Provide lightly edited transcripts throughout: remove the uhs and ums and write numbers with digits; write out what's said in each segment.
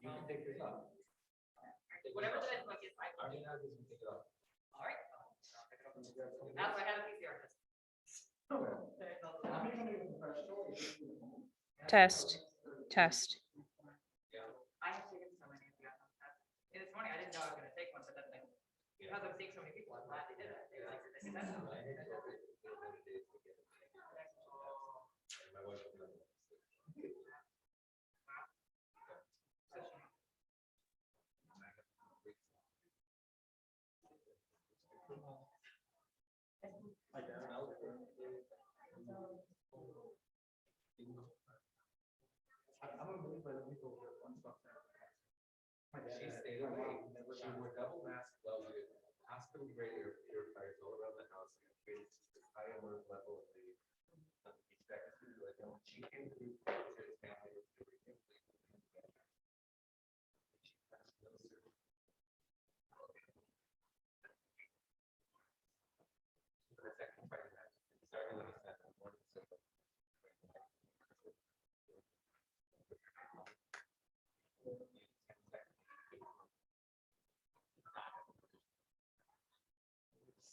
You can take yours off. Whatever the book is, I will. Army has this, take it off. All right. That's why I have a PCR test. Test, test. I have taken so many antibiotics. This morning, I didn't know I was gonna take one, but then like, because I'm seeing so many people, I'm glad they did it. They like, they did that. My wife will know. I'm amazed by the people who are one stop there. She stayed away. She wore double mask gloves. Hospital grade air purifiers all around the house. It's high alert level of the infections. Like she came through to his family with everything. The second part of that started with a 7 morning.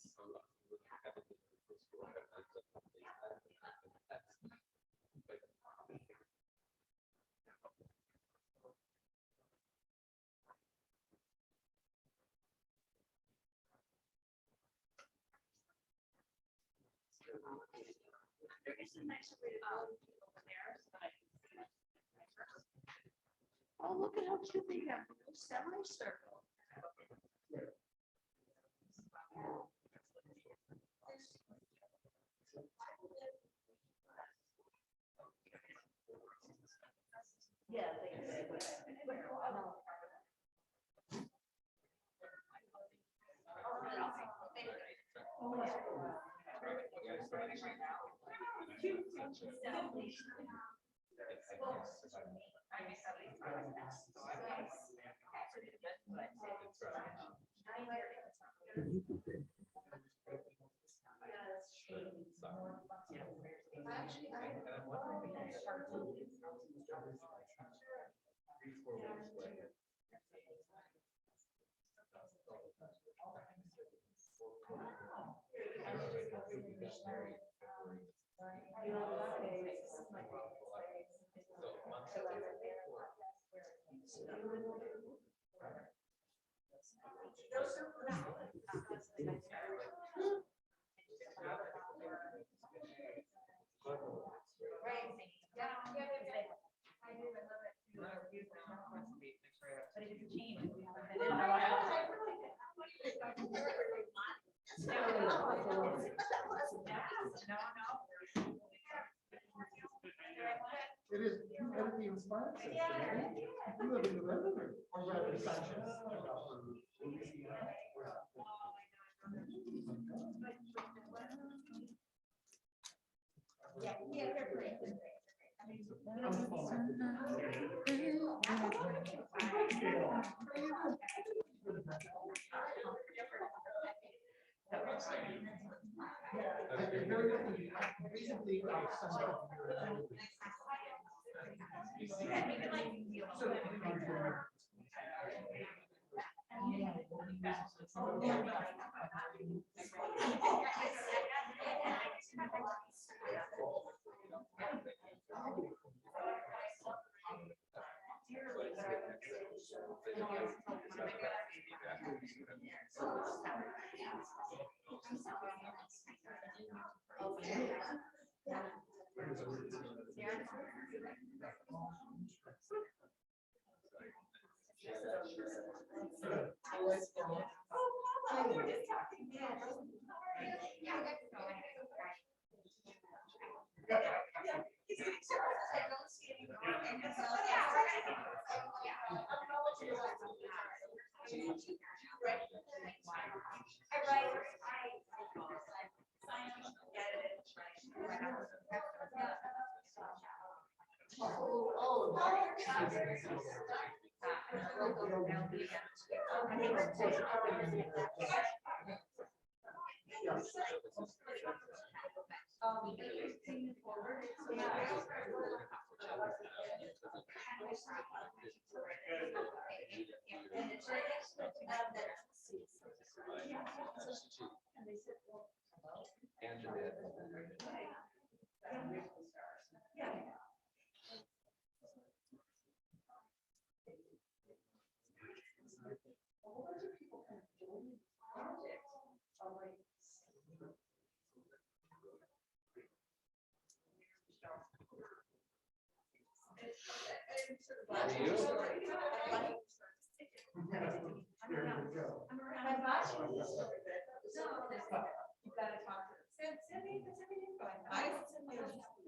So Oh, look at how cute they have a semicircle. Yeah, it is, you edit the inspired system, right? You live in the resident, or rather, Sanchez.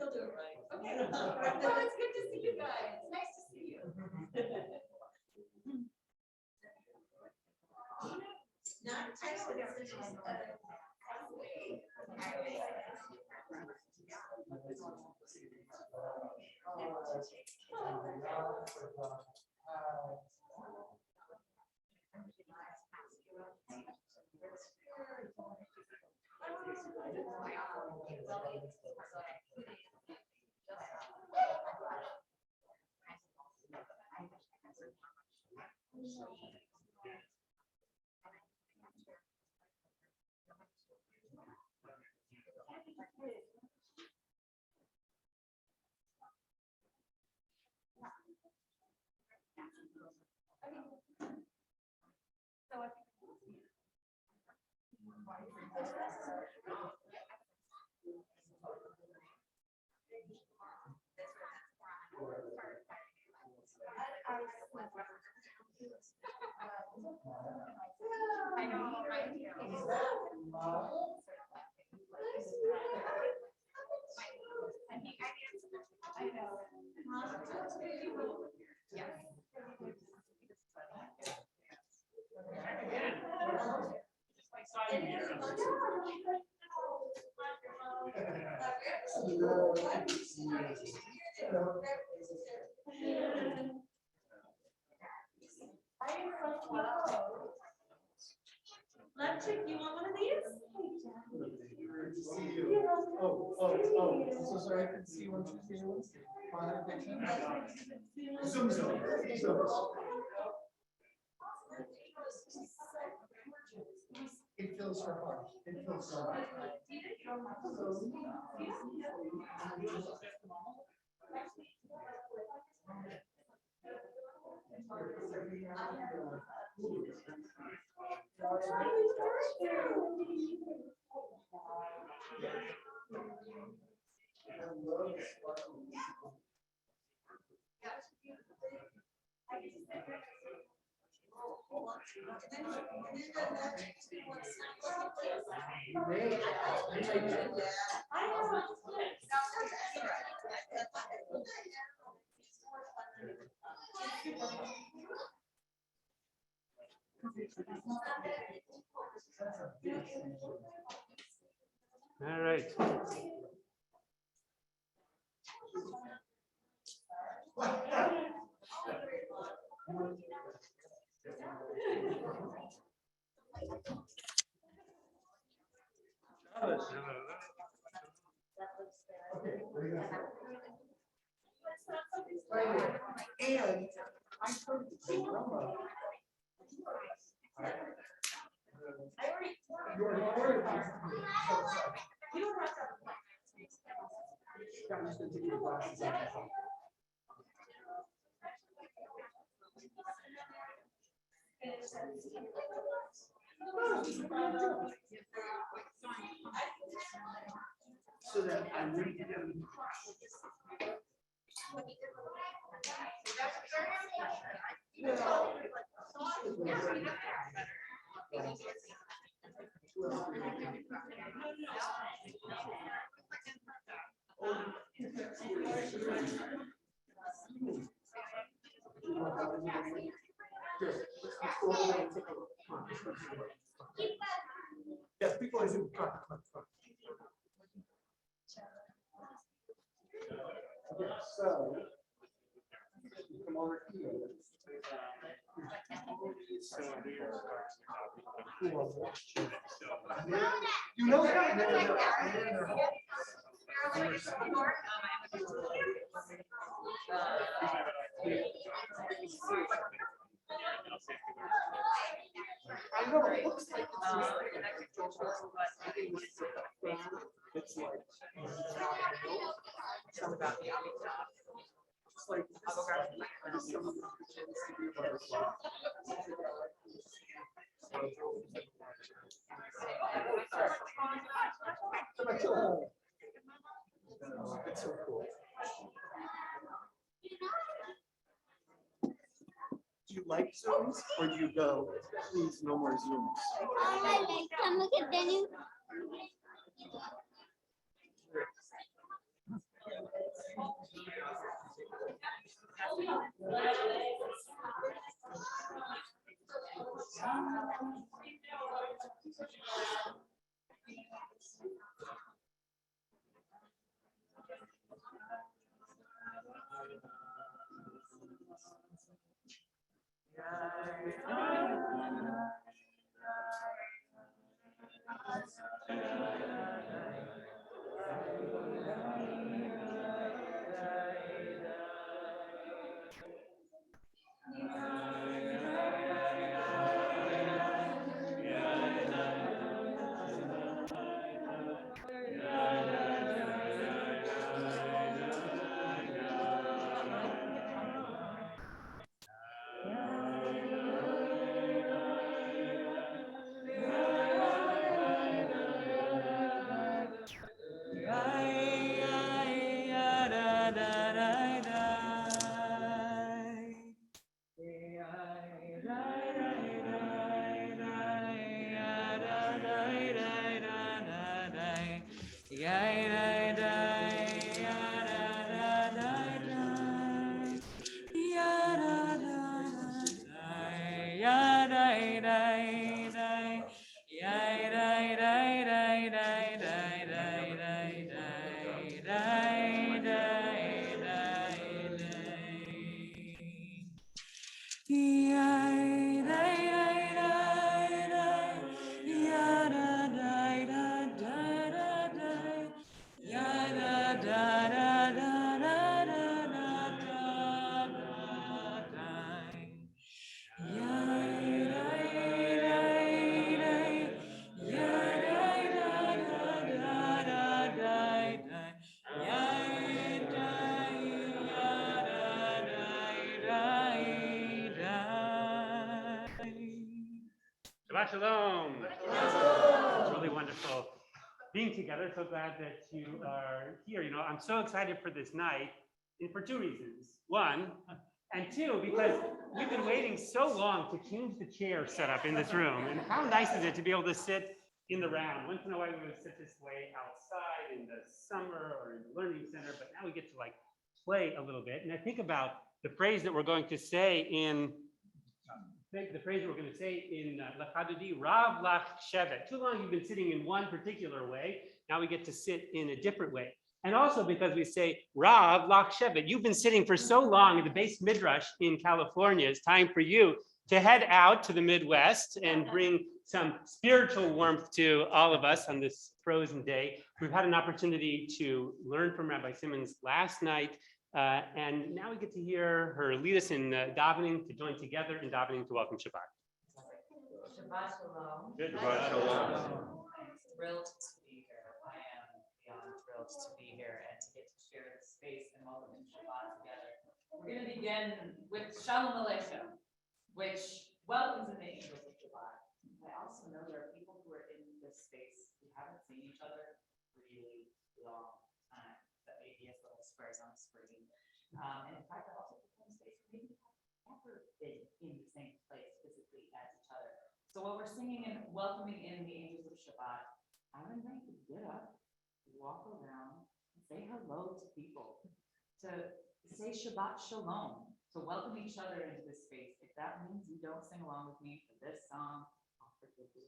He'll do it right. Okay. Well, it's good to see you guys. It's nice to see you. Not I know, right? I know. Yeah. Lepchick, you want one of these? See you. Oh, I'm so sorry, I couldn't see you on Tuesday. Zoom. It feels so hard. It feels so hard. All right. And I heard you're recording. You don't have to. I'm just gonna take your glasses off. So that I'm ready to do. Yes, people always do. Come. Okay, so. Come over here. You know that. I know, it looks like it's like. It's about the Abby job. It's like. I'll go grab some. It's so cool. Do you like Zooms or do you go, please, no more Zooms? Shabbat shalom. It's really wonderful being together. So glad that you are here. You know, I'm so excited for this night and for two reasons. One, and two, because we've been waiting so long to change the chair setup in this room. And how nice is it to be able to sit in the round? Once in a while, we would sit this way outside in the summer or in the learning center, but now we get to like play a little bit. And I think about the phrase that we're going to say in Lachadudi, Rav Lach Shevet. Too long you've been sitting in one particular way. Now we get to sit in a different way. And also because we say Rav Lach Shevet, you've been sitting for so long in the base Midrash in California. It's time for you to head out to the Midwest and bring some spiritual warmth to all of us on this frozen day. We've had an opportunity to learn from Rabbi Simmons last night. And now we get to hear her lead us in davening, to join together in davening to welcome Shabbat. Shabbat shalom. Good. Shabbat shalom. I'm thrilled to be here. I am beyond thrilled to be here and to get to share this space and welcome Shabbat together. We're going to begin with Shalom Aleichem, which welcomes in the angels of Shabbat. I also know there are people who are in this space who haven't seen each other really long time. That may be as little squares on a screen. And in fact, I also become a space where maybe we've never been in the same place physically as each other. So while we're singing and welcoming in the angels of Shabbat, I would invite you to get up, walk around, and say hello to people, to say Shabbat Shalom, to welcome each other into this space. If that means you don't sing along with me for this song, I'll forgive you.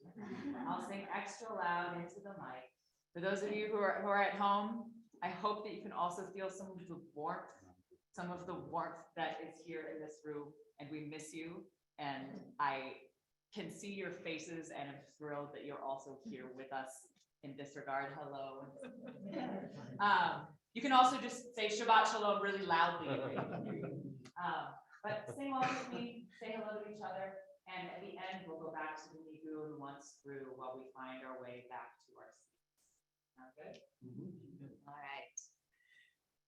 I'll sing extra loud into the mic. For those of you who are at home, I hope that you can also feel some of the warmth that is here in this room, and we miss you. And I can see your faces, and I'm thrilled that you're also here with us in this regard. Hello. You can also just say Shabbat Shalom really loudly. But sing along with me, say hello to each other, and at the end, we'll go back to the Nigun once through while we find our way back to our seats. Sound good? All right.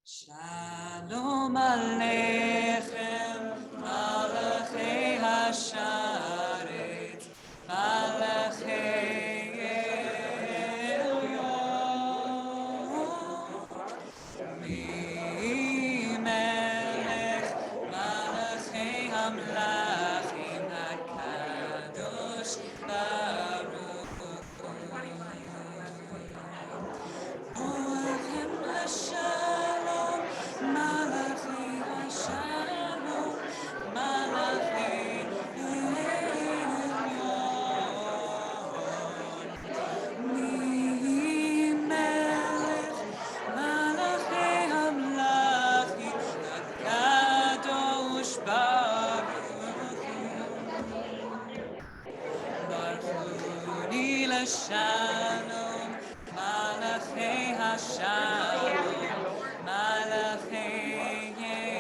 Shalom Aleichem, Malachei Hasharet, Malachei Elyon, Mi Melech, Malachei Hamlach. Shalom, Malachei HaShalom, Malachei Elyon,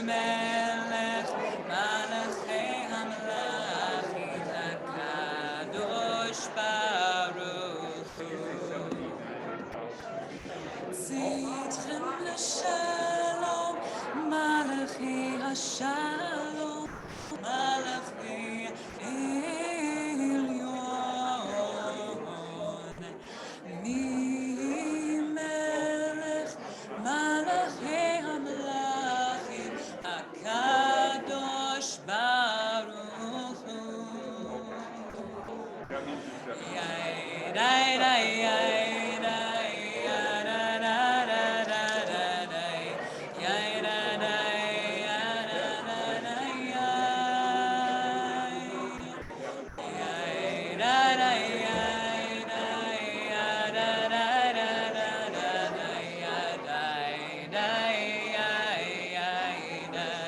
Melech Malachei HaMelachim HaKadosh Baruch Hu. Tzidchem l'shalom, Malachei HaShalom, Malachei Elyon, Melech Malachei HaMelachim HaKadosh Baruch Hu. Yai, dai, dai, yai, dai, ya, da, da, da, da, da, dai. Yai, da, dai, ya, da, da, da, yai. Yai, da, dai, yai, dai, ya, da, da, da, da, da, dai. Ya, dai, dai, yai, yai, dai.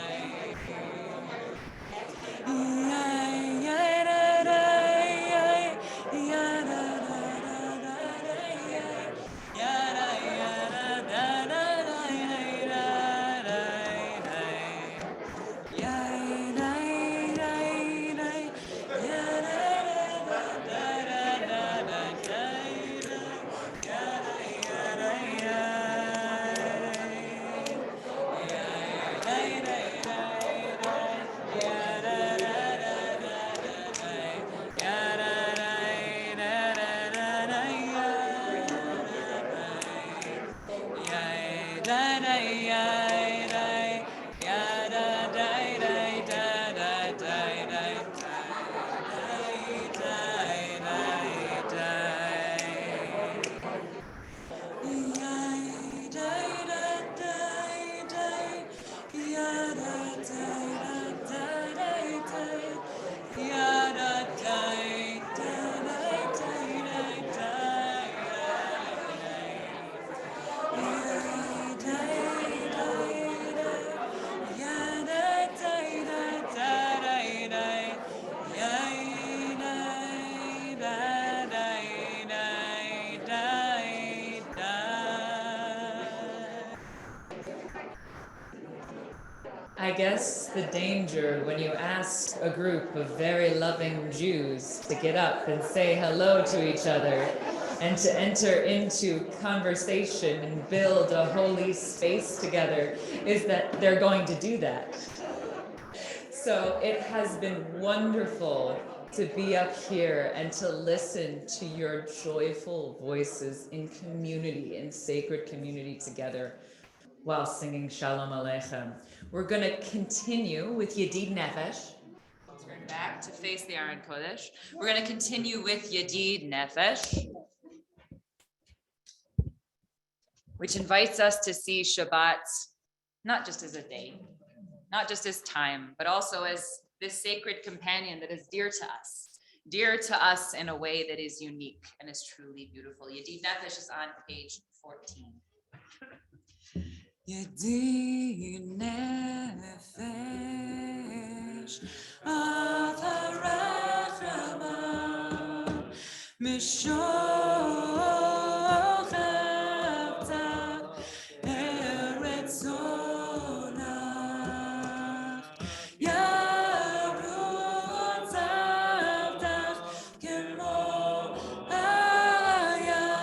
I guess the danger when you ask a group of very loving Jews to get up and say hello to each other and to enter into conversation and build a holy space together is that they're going to do that. So it has been wonderful to be up here and to listen to your joyful voices in community, in sacred community together while singing Shalom Aleichem. We're going to continue with Yedid Nefesh. Turn back to face the Aron Kodesh. We're going to continue with Yedid Nefesh, which invites us to see Shabbat not just as a day, not just as time, but also as this sacred companion that is dear to us in a way that is unique and is truly beautiful. Yedid Nefesh is on page 14. Yedid Nefesh Avarach Rabba Mishoch Avta Eretz Zonach Yarutz Avtach Kemo Ayam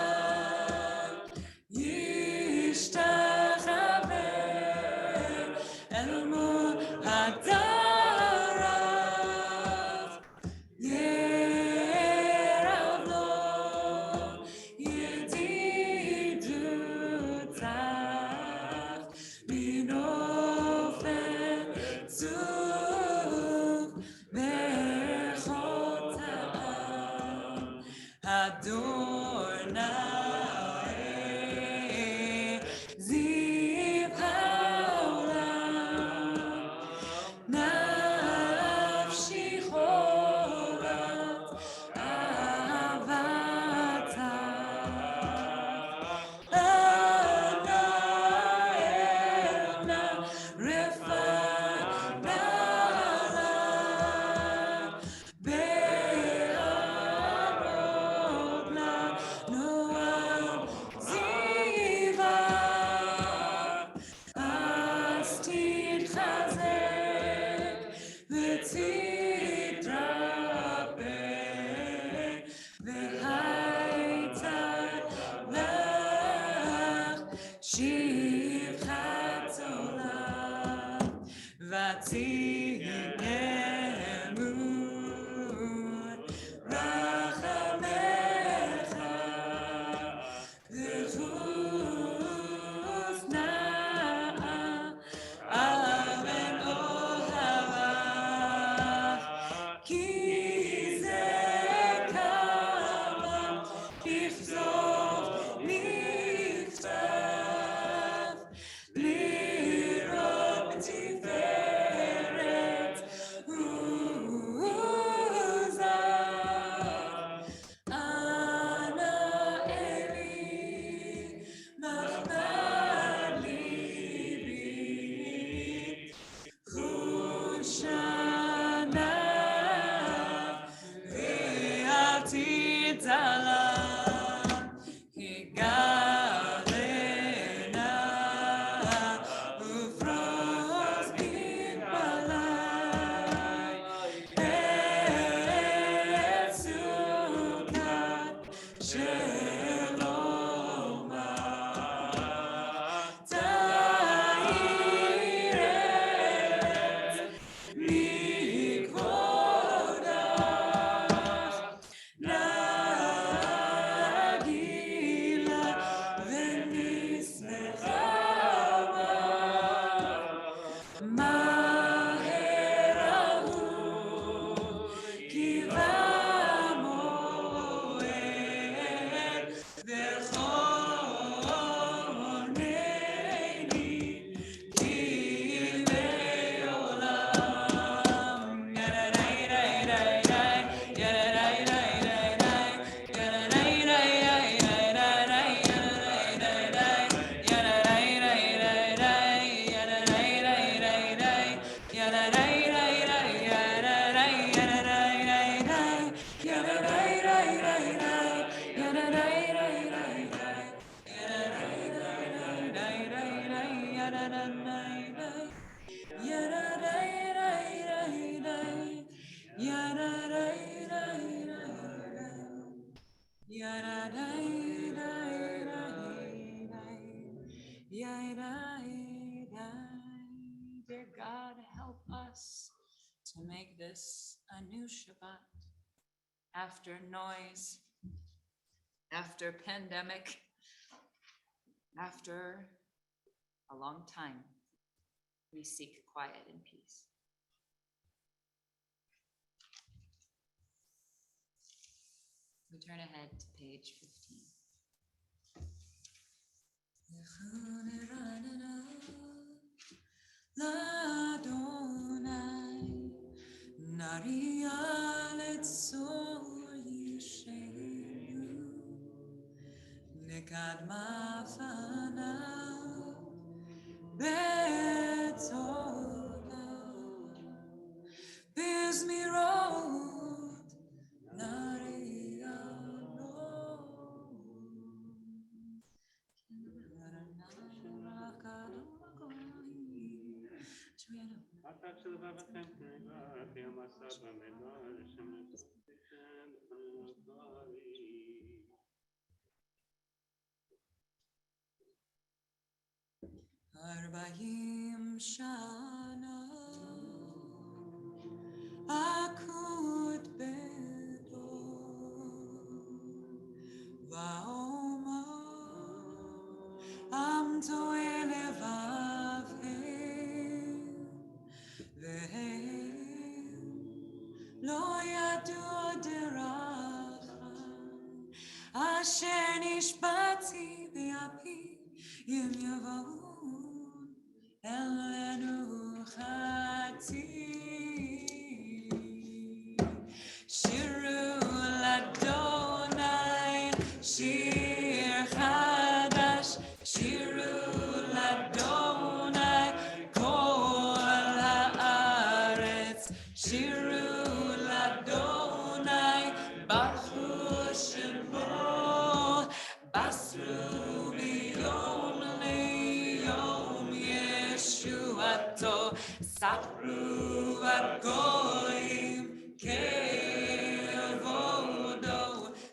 Yishtach Hadarav Yeralo שפחת עולם, ותהיינו רחמך, וחוס נאה אבן אוהבך, כי זה כמה ככתוב נכתב, לראות בתפארת עוזך. אנא אלי מחמד ליבי, חושנה ואל תתעלם, הגלנה ופרוס גבלי, את סוכת שלומה, תאירת מכבודך, נגילה ונשמחה בה. מהר ההוא כי במועד, וחונני כי לעולם. Dear God, help us to make this a new Shabbat. After noise, after pandemic, after a long time, we seek quiet and peace. We turn ahead to page 15. L'Adonai, Nariya letzor yishenu, nekadma fanav betodav, bizmirot Nariya no. Arba'im shana akut bedo va'omar amto elevavhem vehem lo yadu deracham asher nishbati be'api yom yavon elenu chati shiru l'Adonai shir chadash, shiru l'Adonai kol haaretz, shiru l'Adonai bachu shemo, basru biyom liyom yeshuato, sapru agoyim kevodo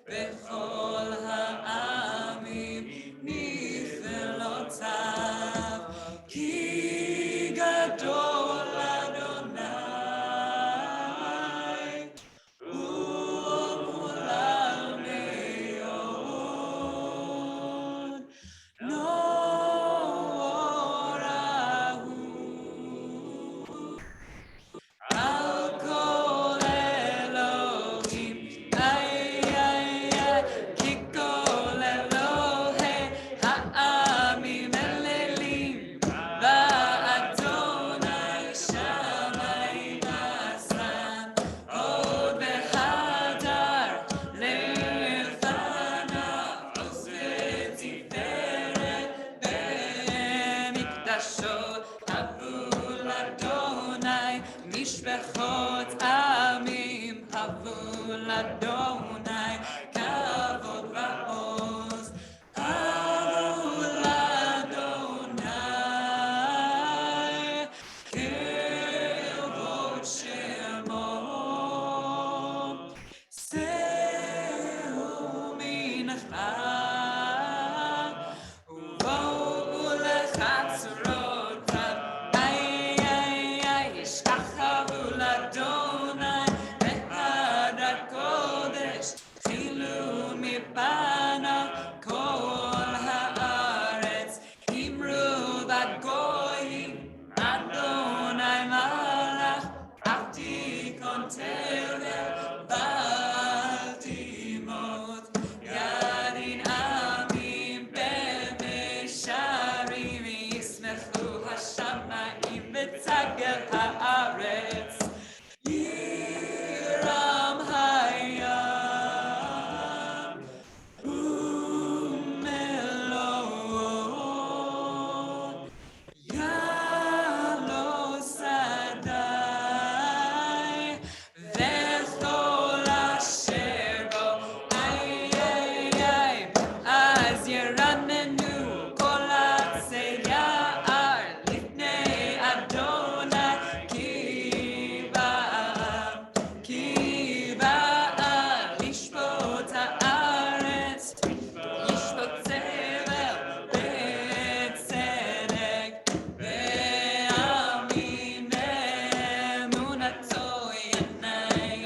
bechol ha'amim nifelotav. ירננו כל עצי יער לפני אדוני כי בא לשפוט הארץ ישפוט סבל בצדק ועמים אמונתו ינאי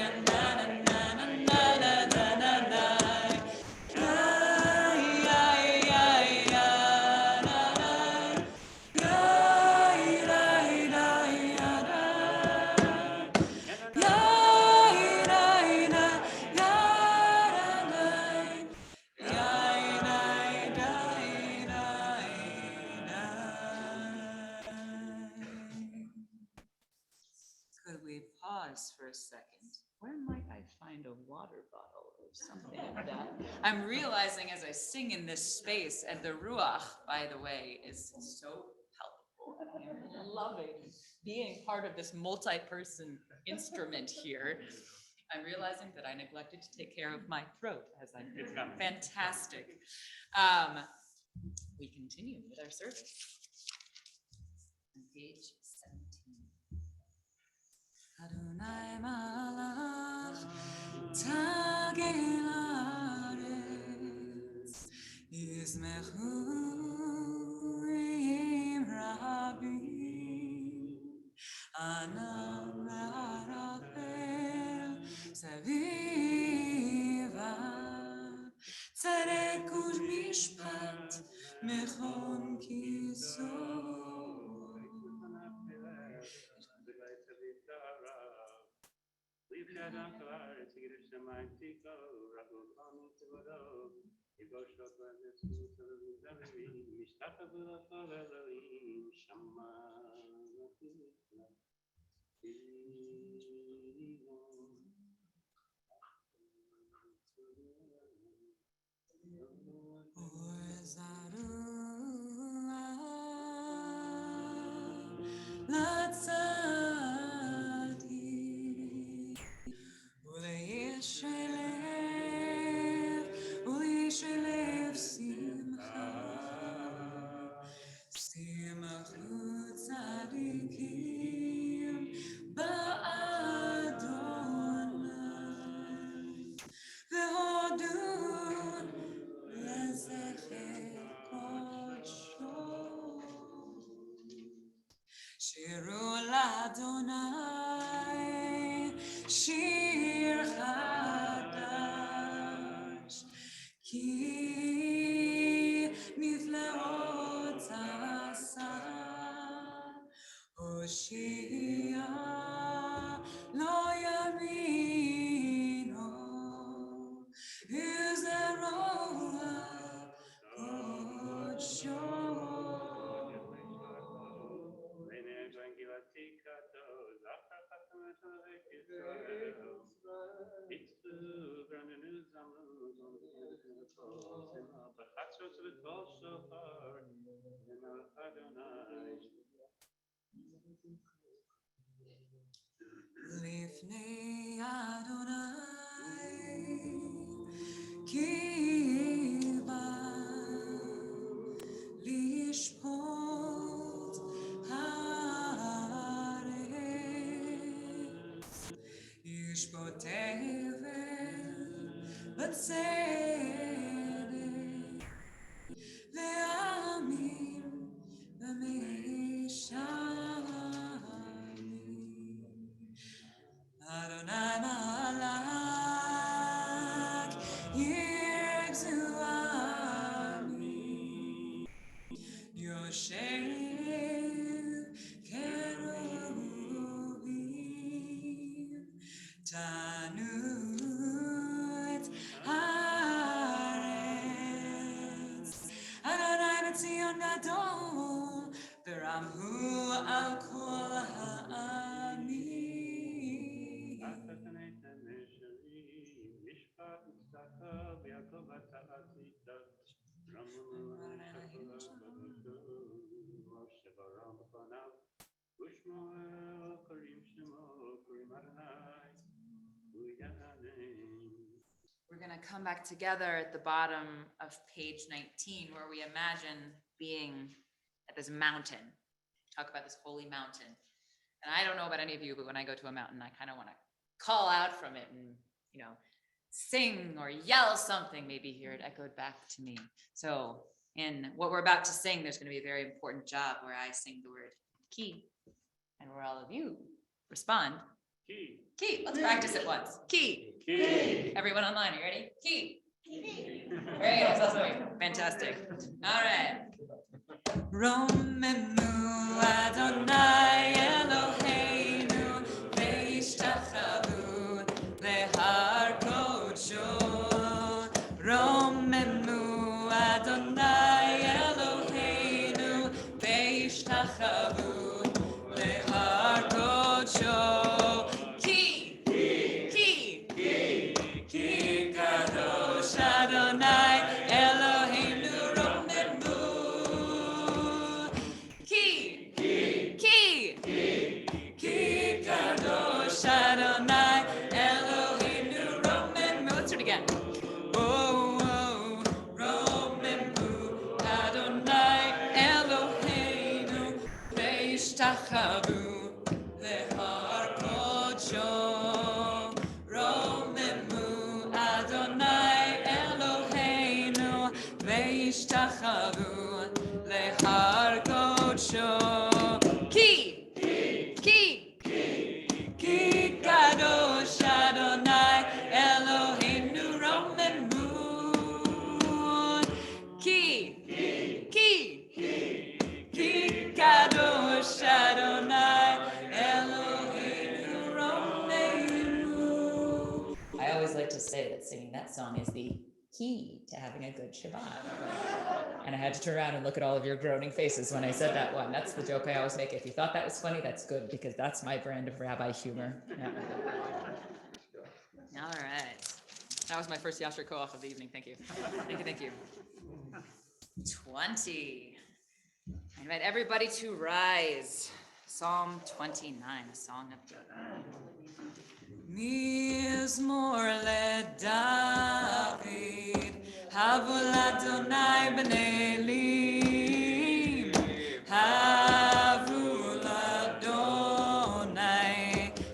Could we pause for a second? Where might I find a water bottle or something like that? I'm realizing as I sing in this space, and the ruach, by the way, is so palpable, and I am loving being part of this multi-person instrument here. I'm realizing that I neglected to take care of my throat as I did. Fantastic. We continue with our service. On page 17. Adonai malach tagel haaretz yizmechu im rabim anam la'arachel savivav tzedek u'mishpat mechon kisor. Shiru l'Adonai, shir chadash, ki nifleot asa, Hoshia lo yamino, Yizerah kodsho. Lifnei Adonai ki ba lishpot haaretz yishpot tevel b'tzedek ve'amim v'meishamim. Adonai malach yirgzu ami yoshev kerubim tanut haaretz Adonai b'tzion gadol v'ramhu al kol ha'amim. We're gonna come back together at the bottom of page 19, where we imagine being at this mountain. Talk about this holy mountain. And I don't know about any of you, but when I go to a mountain, I kind of want to call out from it and, sing or yell something, maybe hear it echoed back to me. So in what we're about to sing, there's going to be a very important job where I sing the word ki, and where all of you respond. Key. Ki. Let's practice it once. Ki. Key. Everyone online, are you ready? Ki. Very good. That's awesome. Fantastic. All right. Romemu Adonai Eloheinu ve'ishtachavu lehar kodsho. Romemu Adonai Eloheinu ve'ishtachavu lehar kodsho. Ki. Ki. Ki kadosh Adonai Eloheinu romemu. Ki. Ki kadosh Adonai Eloheinu romemu. Let's do it again. Oh, romemu Adonai Eloheinu ve'ishtachavu lehar kodsho. Romemu Adonai Eloheinu ve'ishtachavu lehar kodsho. Ki. Ki kadosh Adonai Eloheinu romemu. Ki kadosh Adonai Eloheinu romemu. I always like to say that singing that song is the key to having a good Shabbat. And I had to turn around and look at all of your groaning faces when I said that one. That's the joke I always make. If you thought that was funny, that's good, because that's my brand of rabbi humor. Yeah. All right. That was my first Yasher Koach of the evening. Thank you. Thank you. 20. I invite everybody to rise. Psalm 29, a song of Mizmor LeDavid, Havul Adonai b'nei Elim, Havul Adonai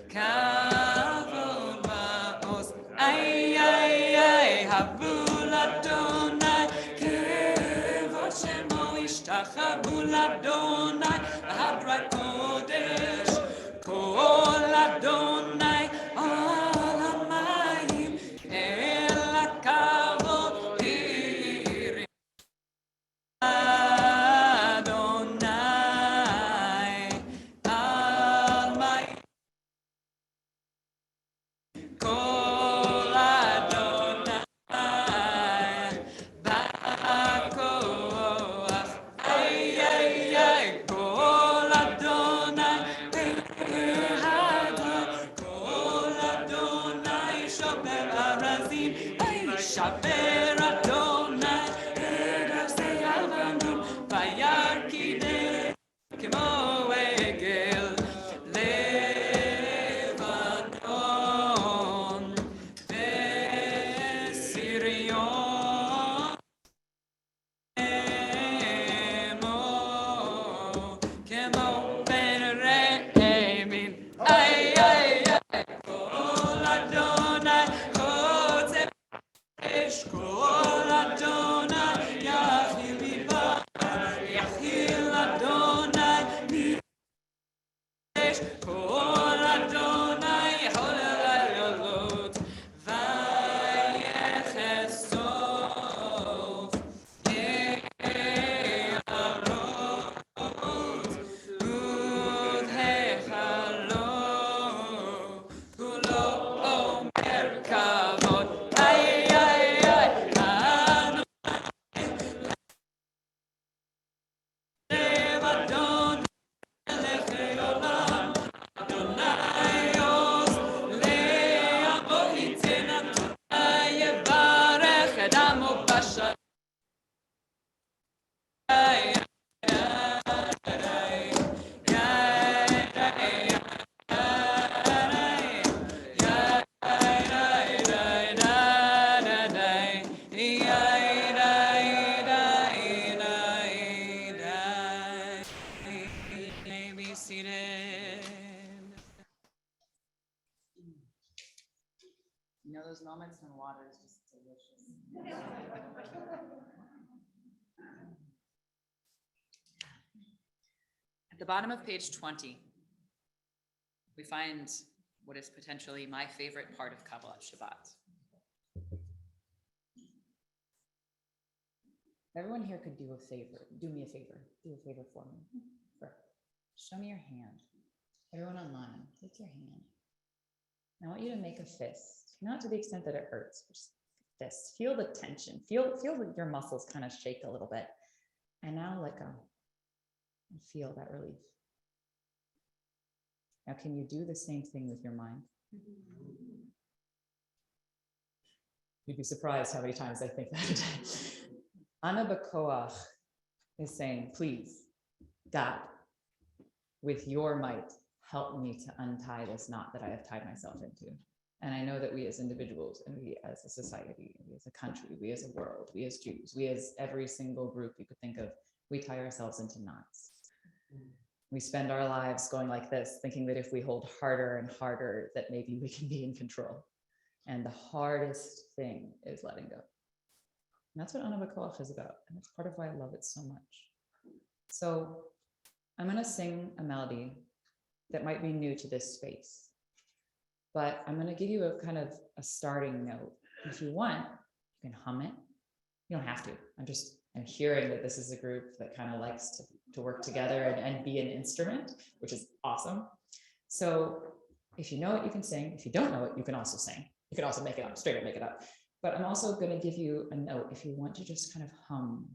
kavod va'os, ay, Havul Adonai kevod shemo ishtachavu l'Adonai, Hadrat Kodesh, Kol Adonai. those moments when water is just delicious. At the bottom of page 20, we find what is potentially my favorite part of Kabbalat Shabbat. Everyone here could do me a favor, do a favor for me. Show me your hand. Everyone online, take your hand. I want you to make a fist, not to the extent that it hurts, just fist. Feel the tension, feel your muscles kind of shake a little bit. And now let go and feel that relief. Now, can you do the same thing with your mind? You'd be surprised how many times I think that a day. Ana B'Koach is saying, please, God, with your might, help me to untie this knot that I have tied myself into. And I know that we as individuals, and we as a society, we as a country, we as a world, we as Jews, we as every single group you could think of, we tie ourselves into knots. We spend our lives going like this, thinking that if we hold harder and harder, that maybe we can be in control. And the hardest thing is letting go. And that's what Ana B'Koach is about. And that's part of why I love it so much. So I'm going to sing a melody that might be new to this space, but I'm going to give you a kind of a starting note. If you want, you can hum it. You don't have to. I'm hearing that this is a group that kind of likes to work together and be an instrument, which is awesome. So if you know it, you can sing. If you don't know it, you can also sing. You can also make it up, straight up make it up. But I'm also going to give you a note if you want to just kind of hum.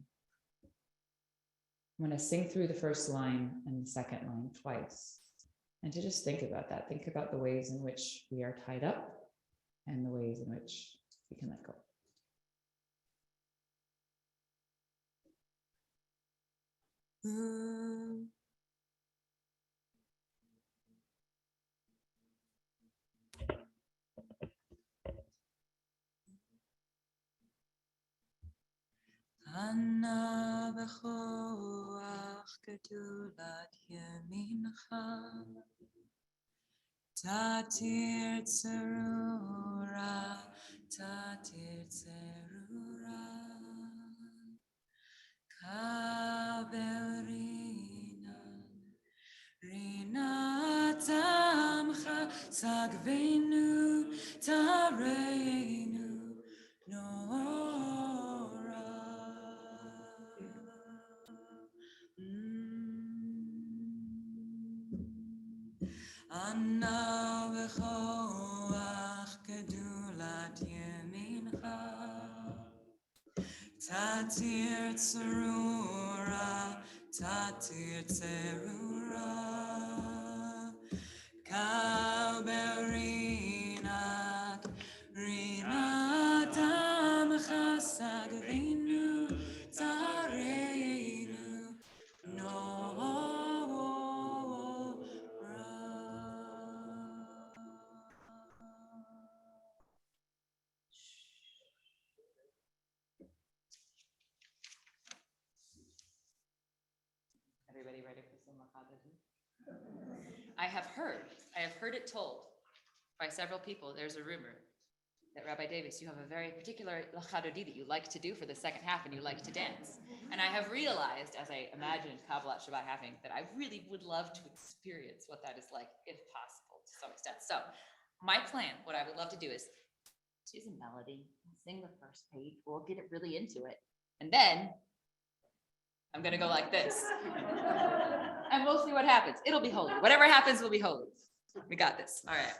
I'm going to sing through the first line and the second line twice. And to just think about that. Think about the ways in which we are tied up and the ways in which we can let go. Ana b'choach gedulat yemincha, tatir tzerura, kabel rina tamcha, sagvenu tareinu nora. Ana b'choach gedulat yemincha, tatir tzerura, kabel rinat amcha, sagvenu tareinu nora. Everybody ready for some Kabbalat? I have heard it told by several people. There's a rumor that Rabbi Davis, you have a very particular lachadodi that you like to do for the second half, and you like to dance. And I have realized, as I imagined Kabbalat Shabbat happening, that I really would love to experience what that is like, if possible, to some extent. So my plan, what I would love to do is choose a melody, sing the first page, we'll get it really into it. And then I'm going to go like this. And we'll see what happens. It'll be holy. Whatever happens will be holy. We got this. All right.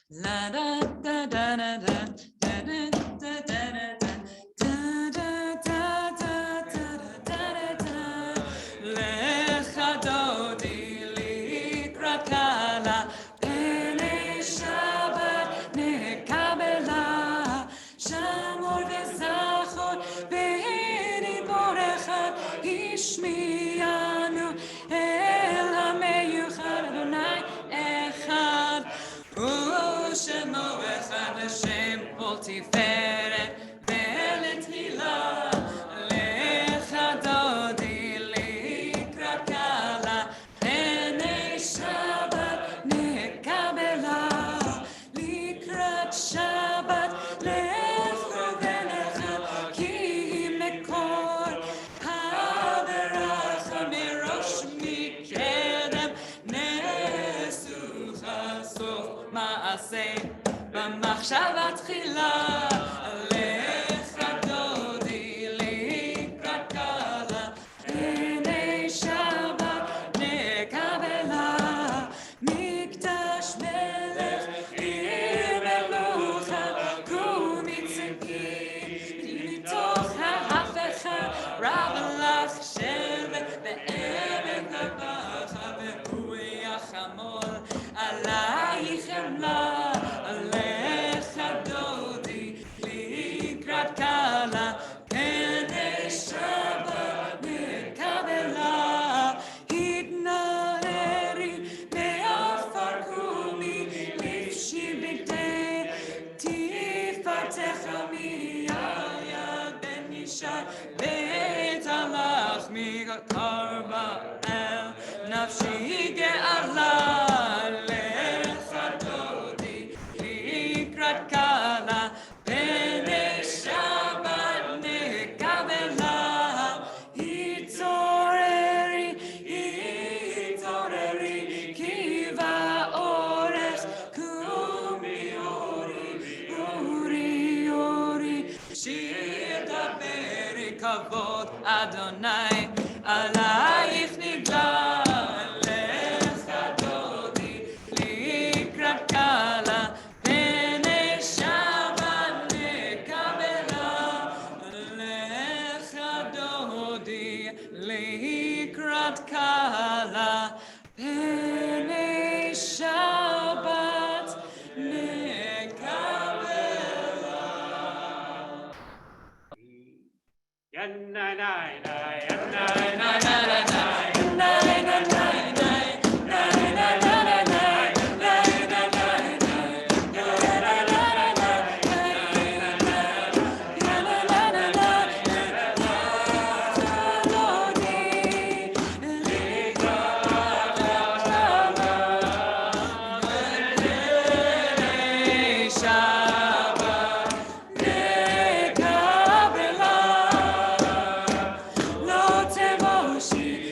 La da da da da da da da da da da. תפארת ולתהילה לך דודי לקראת קלה פני שבת נקבלה לקראת מתחילה, עליך דודי לקראת קלה, עיני שבת נקבלה, מקדש מלך עיר מלוכה, קומי צדקי, מתוך ההפכה, רב לך שבט בעמק הבכה, והוא יחמול עלייך חמלה, עליך דודי לקראת קלה, פני שבת נקבלה, התנערי מעפר קומי, לבשי בגדי תפארתך מיד יד בן ישי, בית הלך מקר באל, נפשי גאלה, לך דודי לקראת קלה, פני שבת נקבלה, התעוררי, התעוררי, כי באורך קומי אורי, אורי, אורי, שיר דברי כבוד אדוני, עלייך נגלה, לך דודי לקראת קלה, פני שבת נקבלה, לך דודי לקראת קלה, פני שבת נקבלה. לא תבושי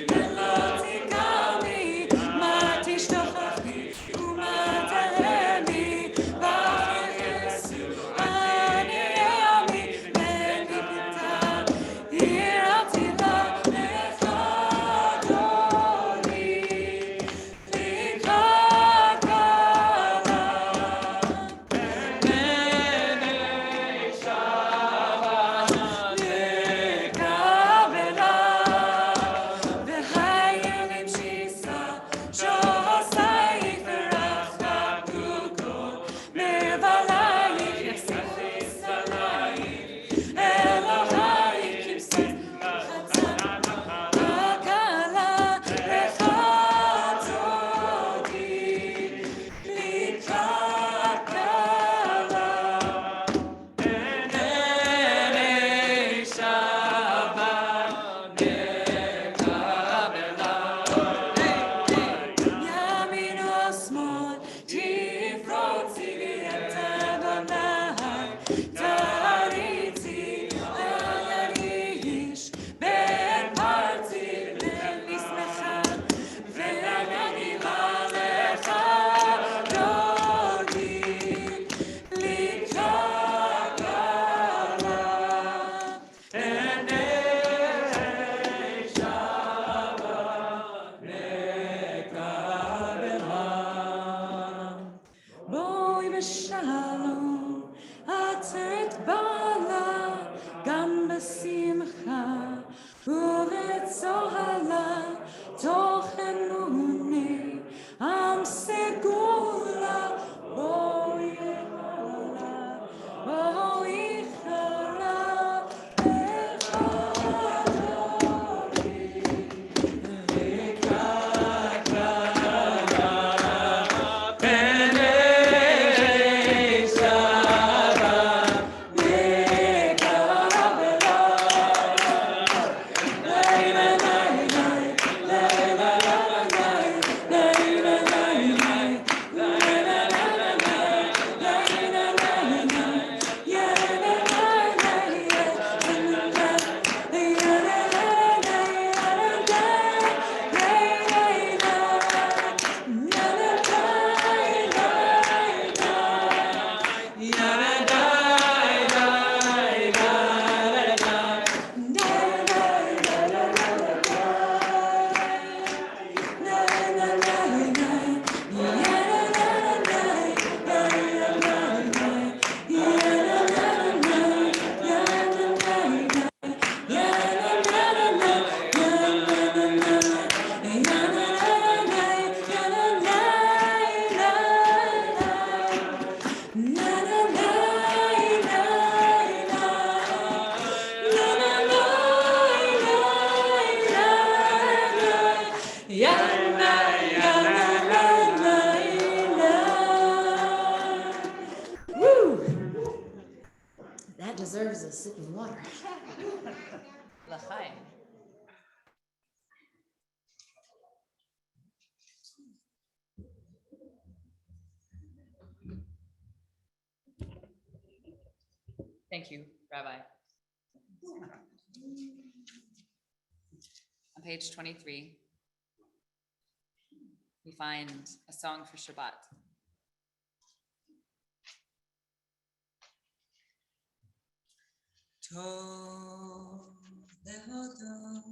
Thank you, Rabbi. On page 23, we find a song for Shabbat. Tov lehodot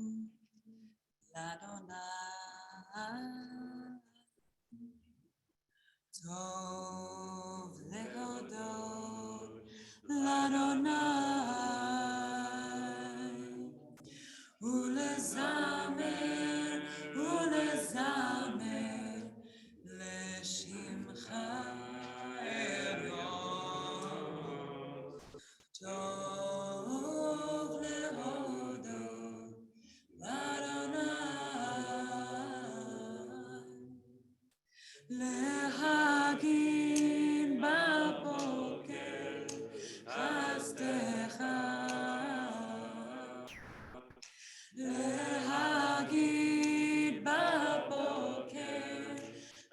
l'Adonai. Tov lehodot l'Adonai. Ulezamer, ulezamer l'shimcha elyon. Tov lehodot l'Adonai. Lehagid baboker chasdecha. Lehagid baboker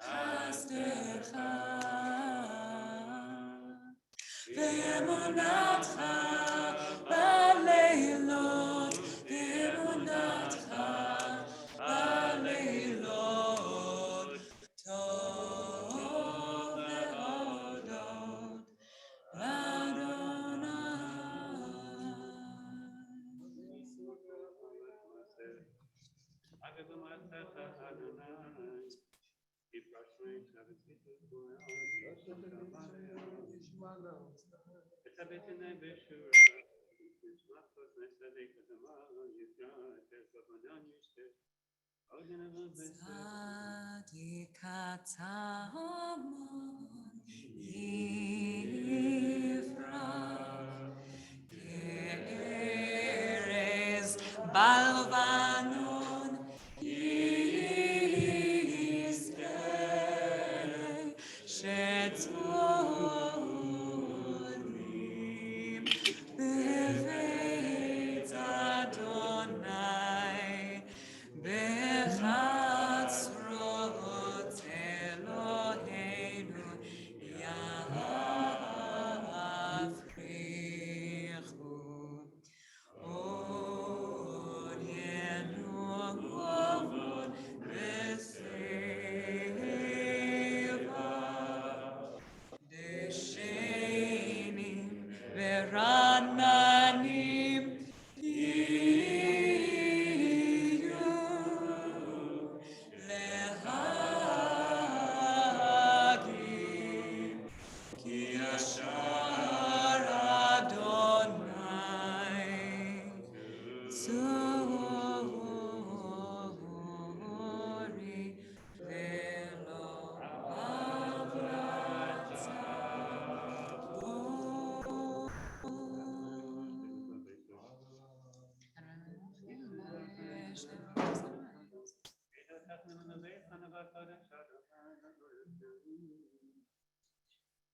chasdecha. Ve'emunatcha baleilot, ve'emunatcha baleilot. Tov lehodot l'Adonai. Tzadikatamon yifrach ke'erez balvanon yizkeh shetzolim beveit Adonai bechatzrot Eloheinu yafrichu. Od yenuavon beseva deshenim verananim iyu lehagim ki yashar Adonai Tzori velo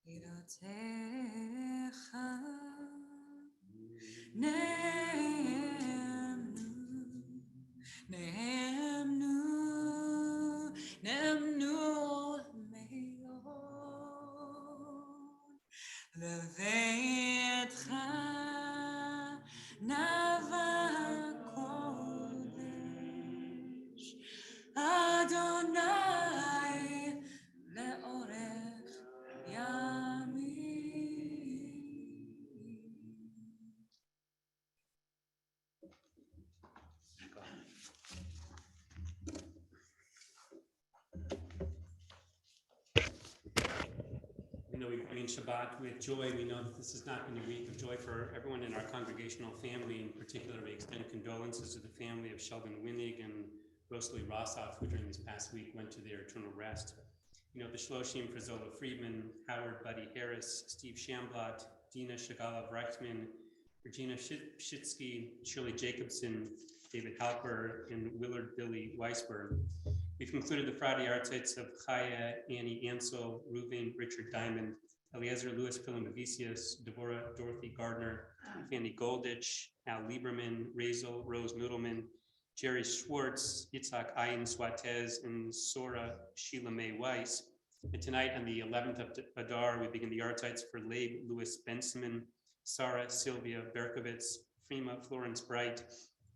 Irotecha Nehemnu meyon leveitcha nava kodesh Adonai leorech yamim. We know we bring Shabbat with joy. We know that this has not been a week of joy for everyone in our congregational family. In particular, we extend condolences to the family of Sheldon Winnig and Rosalie Rossoff, who during this past week went to their eternal rest. You know, the Shloshim for Zola Friedman, Howard Buddy Harris, Steve Shamblat, Dina Shagala Reichman, Regina Shitsky, Shirley Jacobson, David Halper, and Willard Billy Weisberg. We've concluded the Friday Artsites of Chaya, Annie Ansel, Reuven, Richard Diamond, Eliezer Louis Pilimavicius, Deborah Dorothy Gardner, Fanny Golditch, Al Lieberman, Razel Rose Noodleman, Jerry Schwartz, Yitzhak Ayin Suatez, and Sora Sheila Mae Weiss. And tonight on the 11th of Adar, we begin the Artsites for Leib Louis Benjamin, Sarah Sylvia Berkowitz, Frima Florence Bright,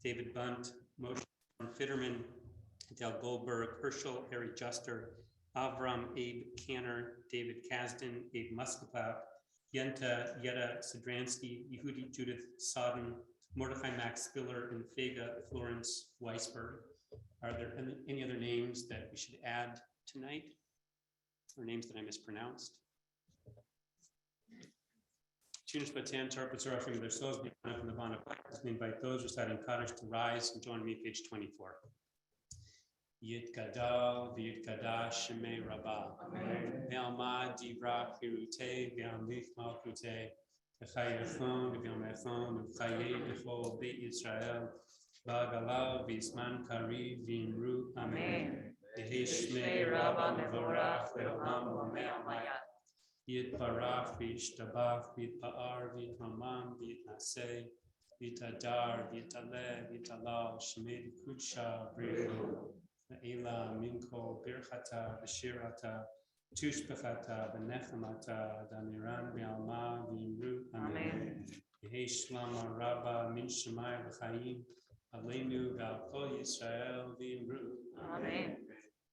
David Bunt, Moshe Fitterman, Del Goldberg, Herschel Harry Juster, Avram Abe Canner, David Kasdan, Abe Muscapap, Yenta Yetta Sidransky, Yehudi Judith Sodden, Mordechai Max Spiller, and Fega Florence Weisberg. Are there any other names that we should add tonight? Or names that I mispronounced? Tunis Batan interprets are offering their souls from the bond of life. We invite those reciting Kaddish to rise and join me, page 24. Yit Gadal, V'yit Kadash, Shemei Rabbah. Ve'alma Divra Pirute, Ve'amlich Malkute, V'chai Yachon, V'yom Echon, V'chayei B'chol Beit Yisrael, V'agalav, V'yisman Kari, V'imru, Amen. Yehi Shmei Rabbah Mevorach, Ve'olam Omer Mayat. Yitbarach, V'yishtabach, V'yitpa'ar, V'yitmamam, V'yitnaseh, V'yitadar, V'yitaleh, V'yitalal, Shemei Kudsha, B'rihu, V'ela, Minko, Birchata, V'shirata, Tushbechata, V'nechamata, Damiran, V'alma, V'yimru, Amen. Yehi Shlama Rabba, Min Shemai V'chaim, Aleinu, V'al Kol Yisrael, V'yimru, Amen.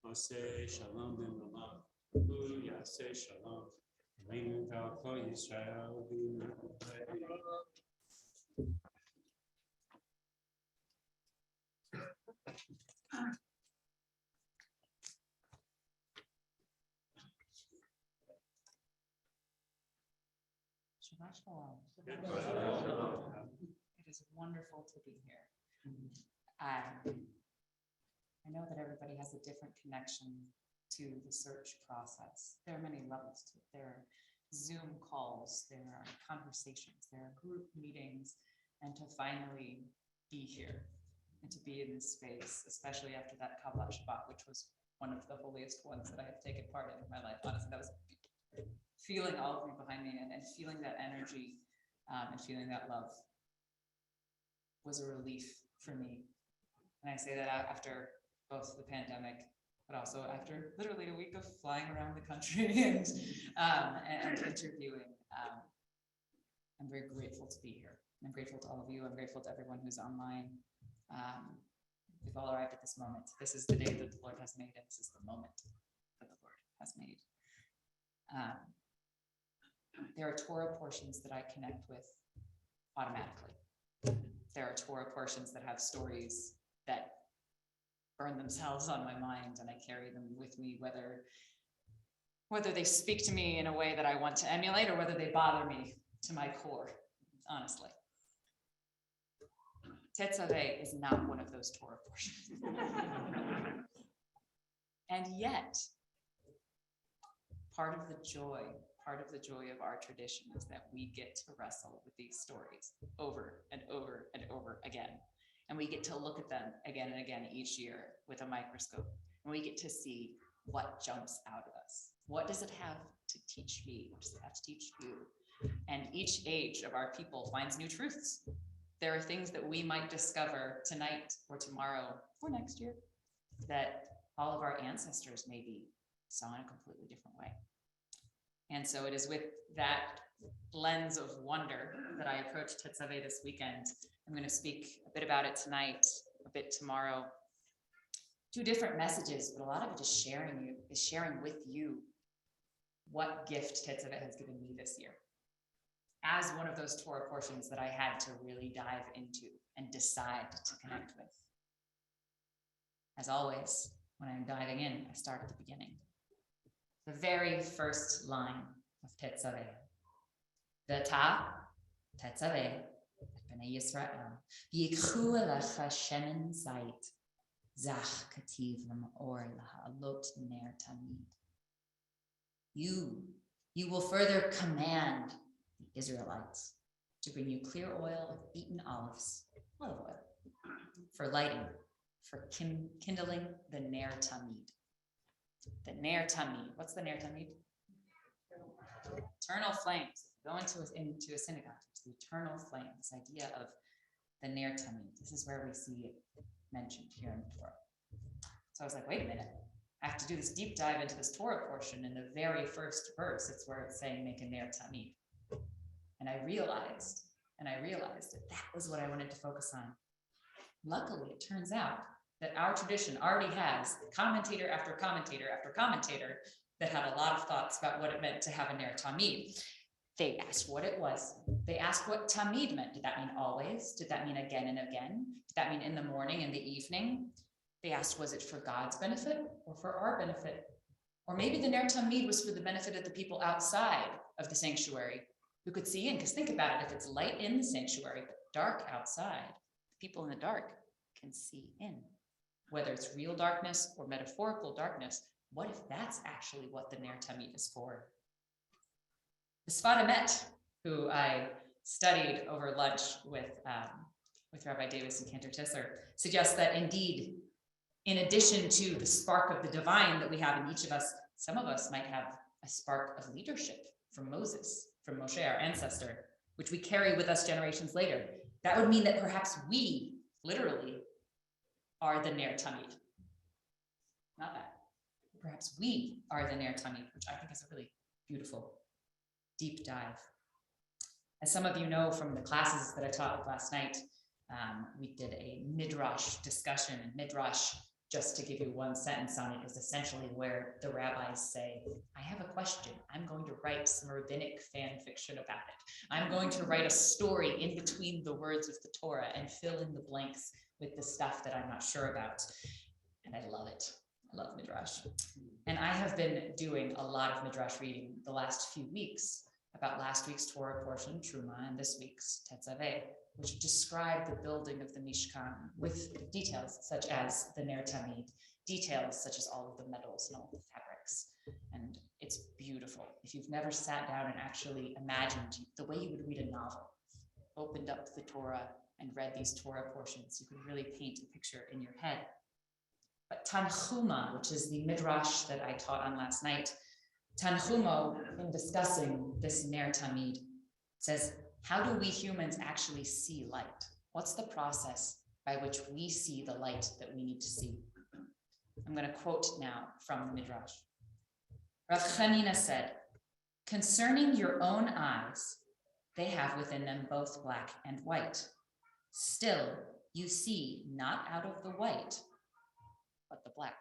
Oseh Shalom V'mrama, Yaseh Shalom. Aleinu, V'al Kol Yisrael, V'yimru. Shabbat shalom. It is wonderful to be here. I know that everybody has a different connection to the search process. There are many levels to it. There are Zoom calls, there are conversations, there are group meetings, and to finally be here and to be in this space, especially after that Kabbalat Shabbat, which was one of the holiest ones that I have taken part in my life. Honestly, that was feeling all of you behind me and feeling that energy and feeling that love was a relief for me. And I say that after both the pandemic, but also after literally a week of flying around the country and interviewing. I'm very grateful to be here. I'm grateful to all of you. I'm grateful to everyone who's online. We've all arrived at this moment. This is the day that the Lord has made, and this is the moment that the Lord has made. There are Torah portions that I connect with automatically. There are Torah portions that have stories that burn themselves on my mind, and I carry them with me, whether they speak to me in a way that I want to emulate or whether they bother me to my core, honestly. Tetzaveh is not one of those Torah portions. And yet, part of the joy of our tradition is that we get to wrestle with these stories over and over and over again. And we get to look at them again and again each year with a microscope. And we get to see what jumps out of us. What does it have to teach me? What does it have to teach you? And each age of our people finds new truths. There are things that we might discover tonight or tomorrow or next year that all of our ancestors maybe saw in a completely different way. And so it is with that lens of wonder that I approach Tetzaveh this weekend. I'm going to speak a bit about it tonight, a bit tomorrow. Two different messages, but a lot of it is sharing with you what gift Tetzaveh has given me this year. As one of those Torah portions that I had to really dive into and decide to connect with. As always, when I'm diving in, I start at the beginning. The very first line of Tetzaveh. V'ata Tetzaveh b'nei Yisrael v'yikchu elecha shemen zayit zach kativ l'ma'or laha'alot ner tamid. You will further command the Israelites to bring you clear oil of beaten olive oil, for lighting, for kindling the ner tamid. The ner tamid. What's the ner tamid? Eternal flames. Go into a synagogue. It's the eternal flame. This idea of the ner tamid. This is where we see it mentioned here in the Torah. So I was like, wait a minute. I have to do this deep dive into this Torah portion. In the very first verse, it's where it's saying make a ner tamid. And I realized that that was what I wanted to focus on. Luckily, it turns out that our tradition already has commentator after commentator after commentator that had a lot of thoughts about what it meant to have a ner tamid. They asked what it was. They asked what tamid meant. Did that mean always? Did that mean again and again? Did that mean in the morning and the evening? They asked, was it for God's benefit or for our benefit? Or maybe the ner tamid was for the benefit of the people outside of the sanctuary who could see in. Because think about it, if it's light in the sanctuary, but dark outside, people in the dark can see in. Whether it's real darkness or metaphorical darkness, what if that's actually what the ner tamid is for? The Sfat Emet, who I studied over lunch with Rabbi Davis and Cantor Tisser, suggests that indeed, in addition to the spark of the divine that we have in each of us, some of us might have a spark of leadership from Moses, from Moshe, our ancestor, which we carry with us generations later. That would mean that perhaps we, literally, are the ner tamid. Not that. Perhaps we are the ner tamid, which I think is a really beautiful deep dive. As some of you know from the classes that I taught last night, we did a Midrash discussion. And Midrash, just to give you one sentence on it, is essentially where the rabbis say, I have a question. I'm going to write some rabbinic fan fiction about it. I'm going to write a story in between the words of the Torah and fill in the blanks with the stuff that I'm not sure about. And I love it. I love Midrash. And I have been doing a lot of Midrash reading the last few weeks about last week's Torah portion, Truma, and this week's Tetzaveh, which describe the building of the Mishkan with details such as the ner tamid, details such as all of the metals and all the fabrics. And it's beautiful. If you've never sat down and actually imagined the way you would read a novel, opened up the Torah and read these Torah portions, you could really paint a picture in your head. But Tanchuma, which is the Midrash that I taught on last night, Tanchumo, in discussing this ner tamid, says, how do we humans actually see light? What's the process by which we see the light that we need to see? I'm going to quote now from the Midrash. Rav Chanina said, concerning your own eyes, they have within them both black and white. Still, you see not out of the white, but the black.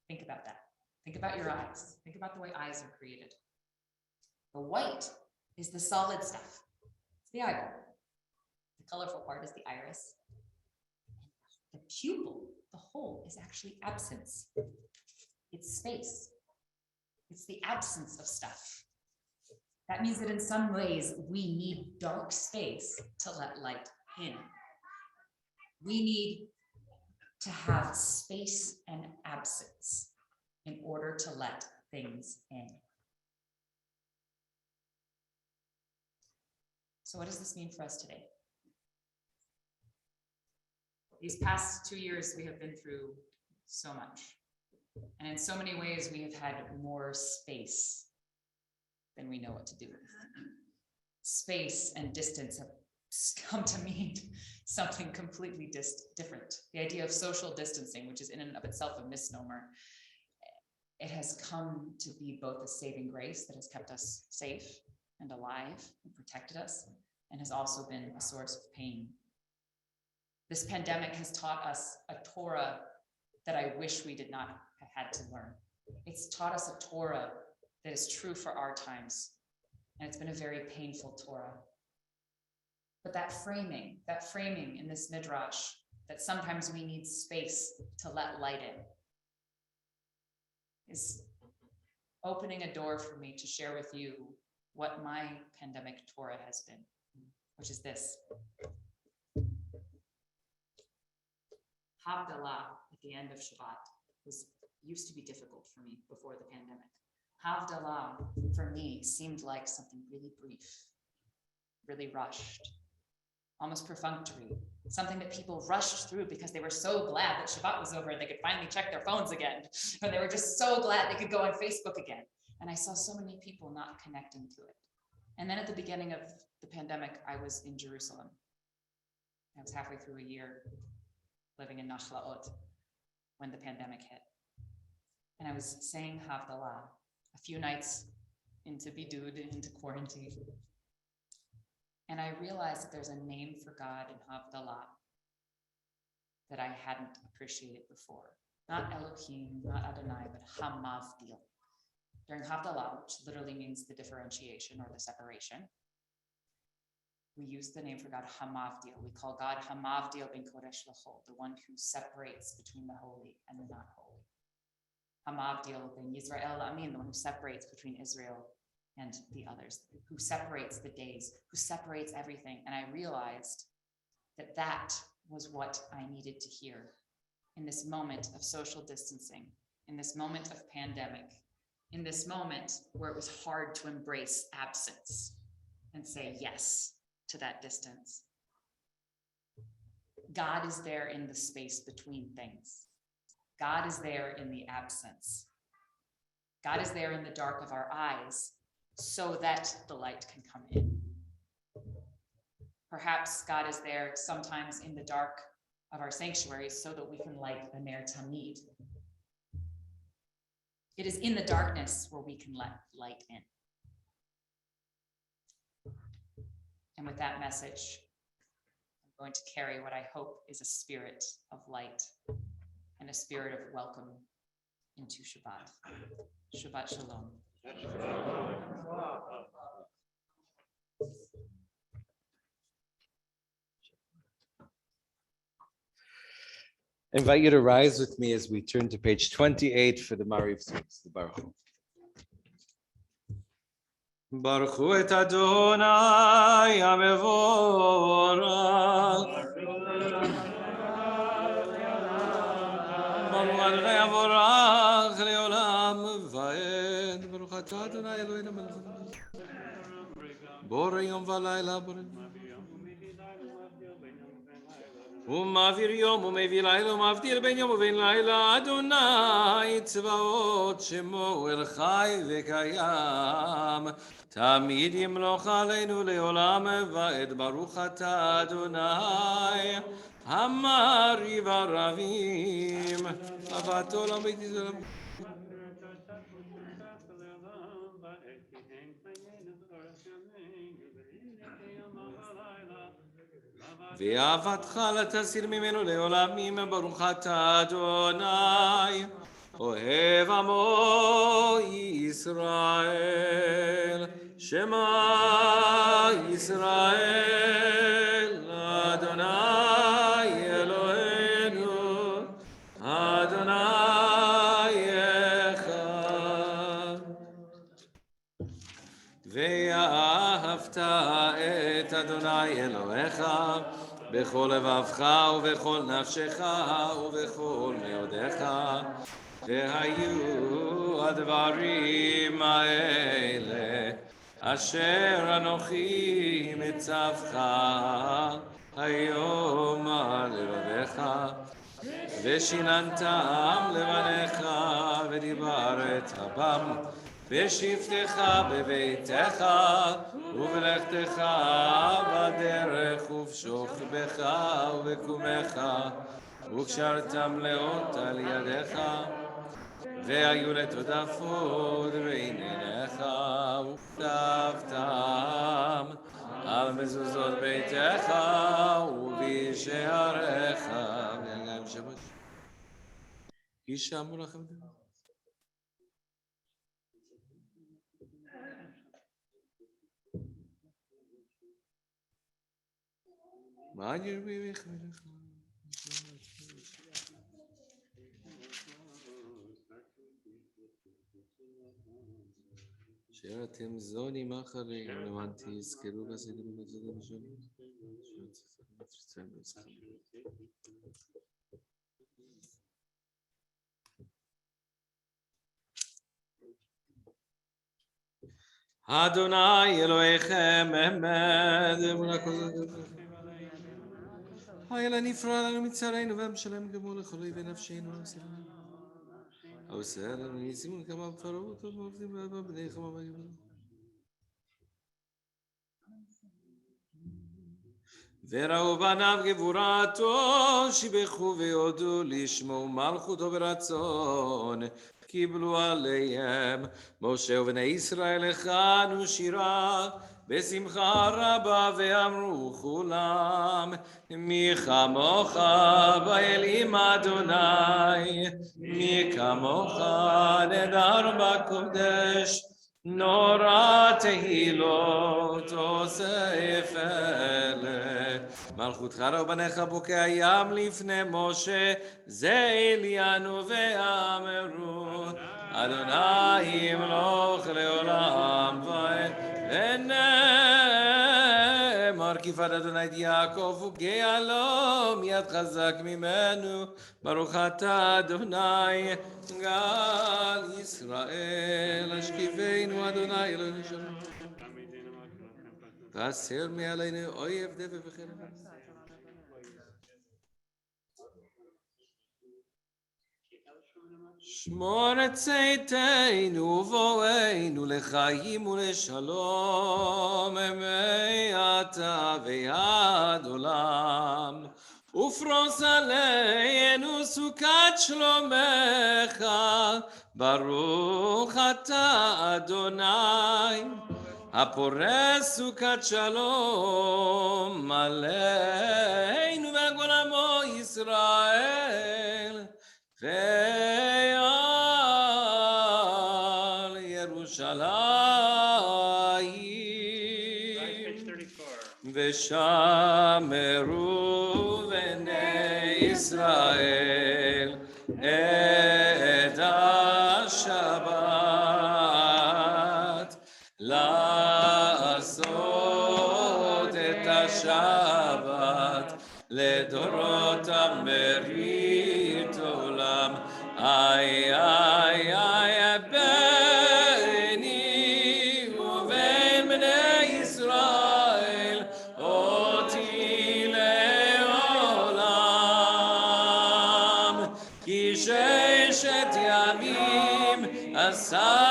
Think about that. Think about your eyes. Think about the way eyes are created. The white is the solid stuff. It's the eyeball. The colorful part is the iris. The pupil, the hole, is actually absence. It's space. It's the absence of stuff. That means that in some ways, we need dark space to let light in. We need to have space and absence in order to let things in. So what does this mean for us today? These past 2 years, we have been through so much. And in so many ways, we have had more space than we know what to do with. Space and distance have come to mean something completely different. The idea of social distancing, which is in and of itself a misnomer, it has come to be both a saving grace that has kept us safe and alive and protected us, and has also been a source of pain. This pandemic has taught us a Torah that I wish we did not have had to learn. It's taught us a Torah that is true for our times, and it's been a very painful Torah. But that framing in this Midrash, that sometimes we need space to let light in, is opening a door for me to share with you what my pandemic Torah has been, which is this. Havdalah at the end of Shabbat used to be difficult for me before the pandemic. Havdalah for me seemed like something really brief, really rushed, almost perfunctory, something that people rushed through because they were so glad that Shabbat was over and they could finally check their phones again, or they were just so glad they could go on Facebook again. And I saw so many people not connecting to it. And then at the beginning of the pandemic, I was in Jerusalem. I was halfway through a year living in Nachlaot when the pandemic hit. And I was saying Havdalah a few nights into bidud, into quarantine. And I realized that there's a name for God in Havdalah that I hadn't appreciated before. Not Elohim, not Adonai, but Hamavdil. During Havdalah, which literally means the differentiation or the separation, we use the name for God Hamavdil. We call God Hamavdil ben Kodesh L'chol, the one who separates between the holy and the not holy. Hamavdil ben Yisrael Amin, the one who separates between Israel and the others, who separates the days, who separates everything. And I realized that that was what I needed to hear in this moment of social distancing, in this moment of pandemic, in this moment where it was hard to embrace absence and say yes to that distance. God is there in the space between things. God is there in the absence. God is there in the dark of our eyes so that the light can come in. Perhaps God is there sometimes in the dark of our sanctuaries so that we can light the Ner Tamid. It is in the darkness where we can let light in. And with that message, I'm going to carry what I hope is a spirit of light and a spirit of welcome into Shabbat. Shabbat Shalom. I invite you to rise with me as we turn to page 28 for the Mariv service, the Baruch. Baruch hu et Adonai HaMevorach. Baruch Adonai HaMevorach le'olam va'ed. Baruch atah Adonai Eloheinu melech haolam. Borei yom v'layla borei. ומעביר יום ומביא לילה ומבדיל בין יום ובין לילה אדוני צבאות שמו אל חי וקיים תמיד ימלוך עלינו לעולם ועד ברוך אתה אדוני המריב הרבים אהבת עולם בית ישראל ואהבתך לא תסיר ממנו לעולמים ברוך אתה אדוני אוהב עמו ישראל שמע ישראל אדוני אלוהינו אדוני אחד ואהבת את אדוני אלוהיך בכל לבבך ובכל נפשך ובכל מאודיך והיו הדברים האלה אשר אנוכי מצווך היום על לבביך ושיננתם לבניך ודיברת בם בשבתך בביתך ובלכתך בדרך ובשוכבך ובקומך וקשרתם לאות על ידיך והיו לטודפות בין עיניך וכתבתם על מזוזות ביתך ובשעריך ויגעים שבת ישמעו לכם דבר מה ירבי וחמלך? שאתם זונים אחרים למען תזכרו וסדרו וזדו בשלום אדוני אלוהיכם אמת אמונה כזאת הילה נפרע לנו מצרינו והמשלם גמול לכל בנפשנו העושה לנו ניסים כמה בפרעות ובעובדים ובבני חמה ויבנו וראו בניו גבורתו שיבחו ויודו לשמו מלכותו ברצון קיבלו עליהם. משה ובני ישראל הכנו שירה בשמחה רבה ואמרו כולם, מי כמוך באלים אדוני, מי כמוך נדר בקודש, נורא תהילות עושה פלא. מלכותך ובניך בוקע ים לפני משה, זה עליינו ואמרו, אדוני ימלוך לעולם ועד. ונאמר כיפת אדוני את יעקב וגאה לו מיד חזק ממנו, ברוך אתה אדוני גל ישראל השכיבנו אדוני אלוהינו שלום. והסר מעלינו אויב דבק וחרב. שמור את צאתנו ובואנו לחיים ולשלום, מעתה ועד עולם. ופרוס עלינו סוכת שלומך, ברוך אתה אדוני, הפורס סוכת שלום עלינו ועל עמו ישראל ועל ירושלים. ושמרו בני ישראל את השבת, לעשות את השבת לדורות המרית עולם. איי איי איי ביני ובין בני ישראל אותי לעולם, כי ששת ימים עשה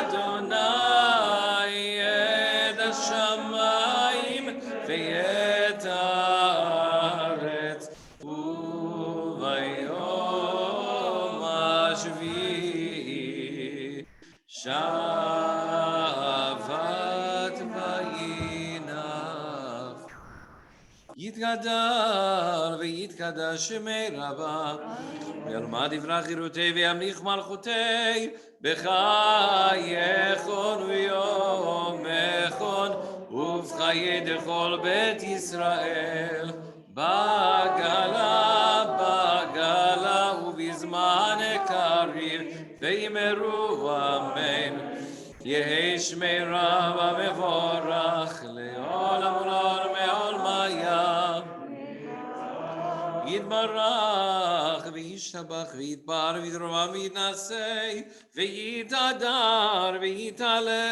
אדוני את השמיים ואת הארץ, וביום השביעי שבת וינח. יתגדל ויתקדש שמי רבה, וילמד יברח חירותי וימליך מלכותי, בחייכון ויומכון ובחיי דכל בית ישראל, בגלה ובזמן קריב, ויאמרו אמן. יהי שמי רבה מבורך לעולם ולעולם מעולמיה. יתברך וישתבח ויתבר ויתרומם ויתנשא ויתהדר ויתעלה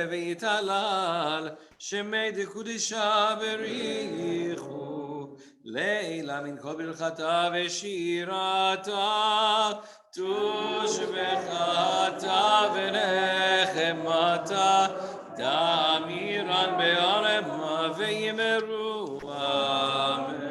ויתהלל, שמי דקודשה בריחו לילה מן כל ברכתה ושירתה, תושבחתה ונחמתה, תאמירן בעלמה ויאמרו אמן.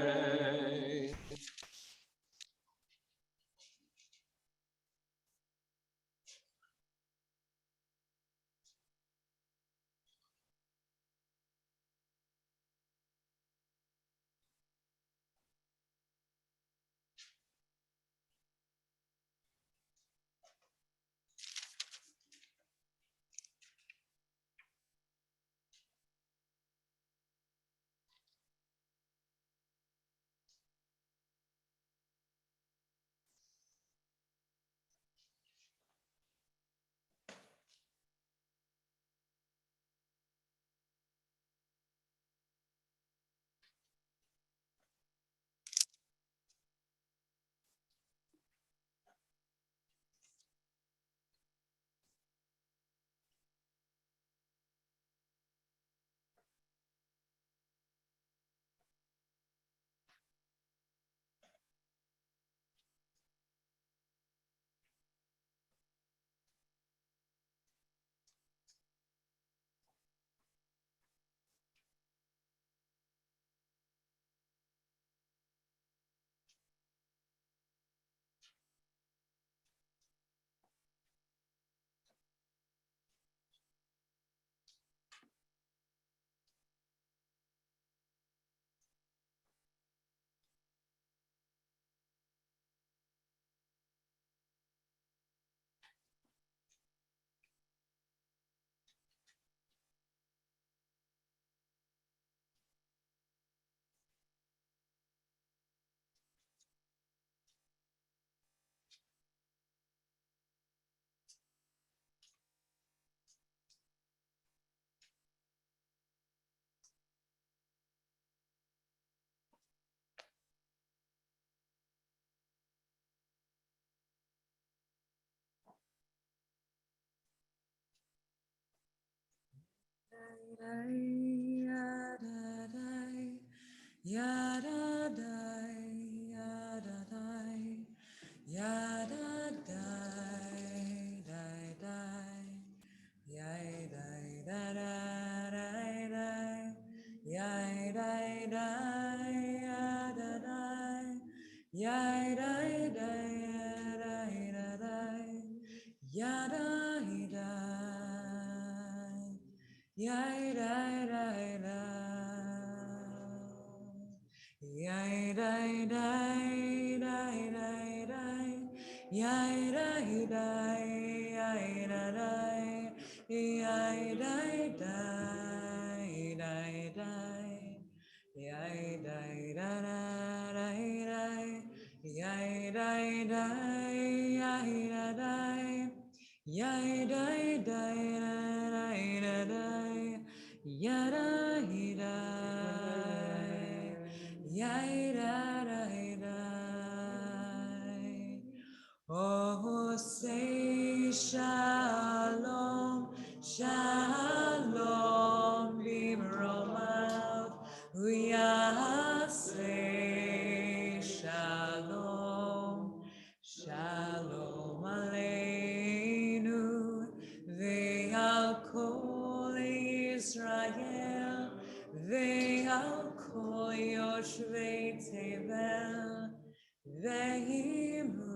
Oh, say shalom, shalom, bimromav, say shalom, shalom aleinu, ve'al kol Israel, ve'al kol yoshvei tevel, ve'imru.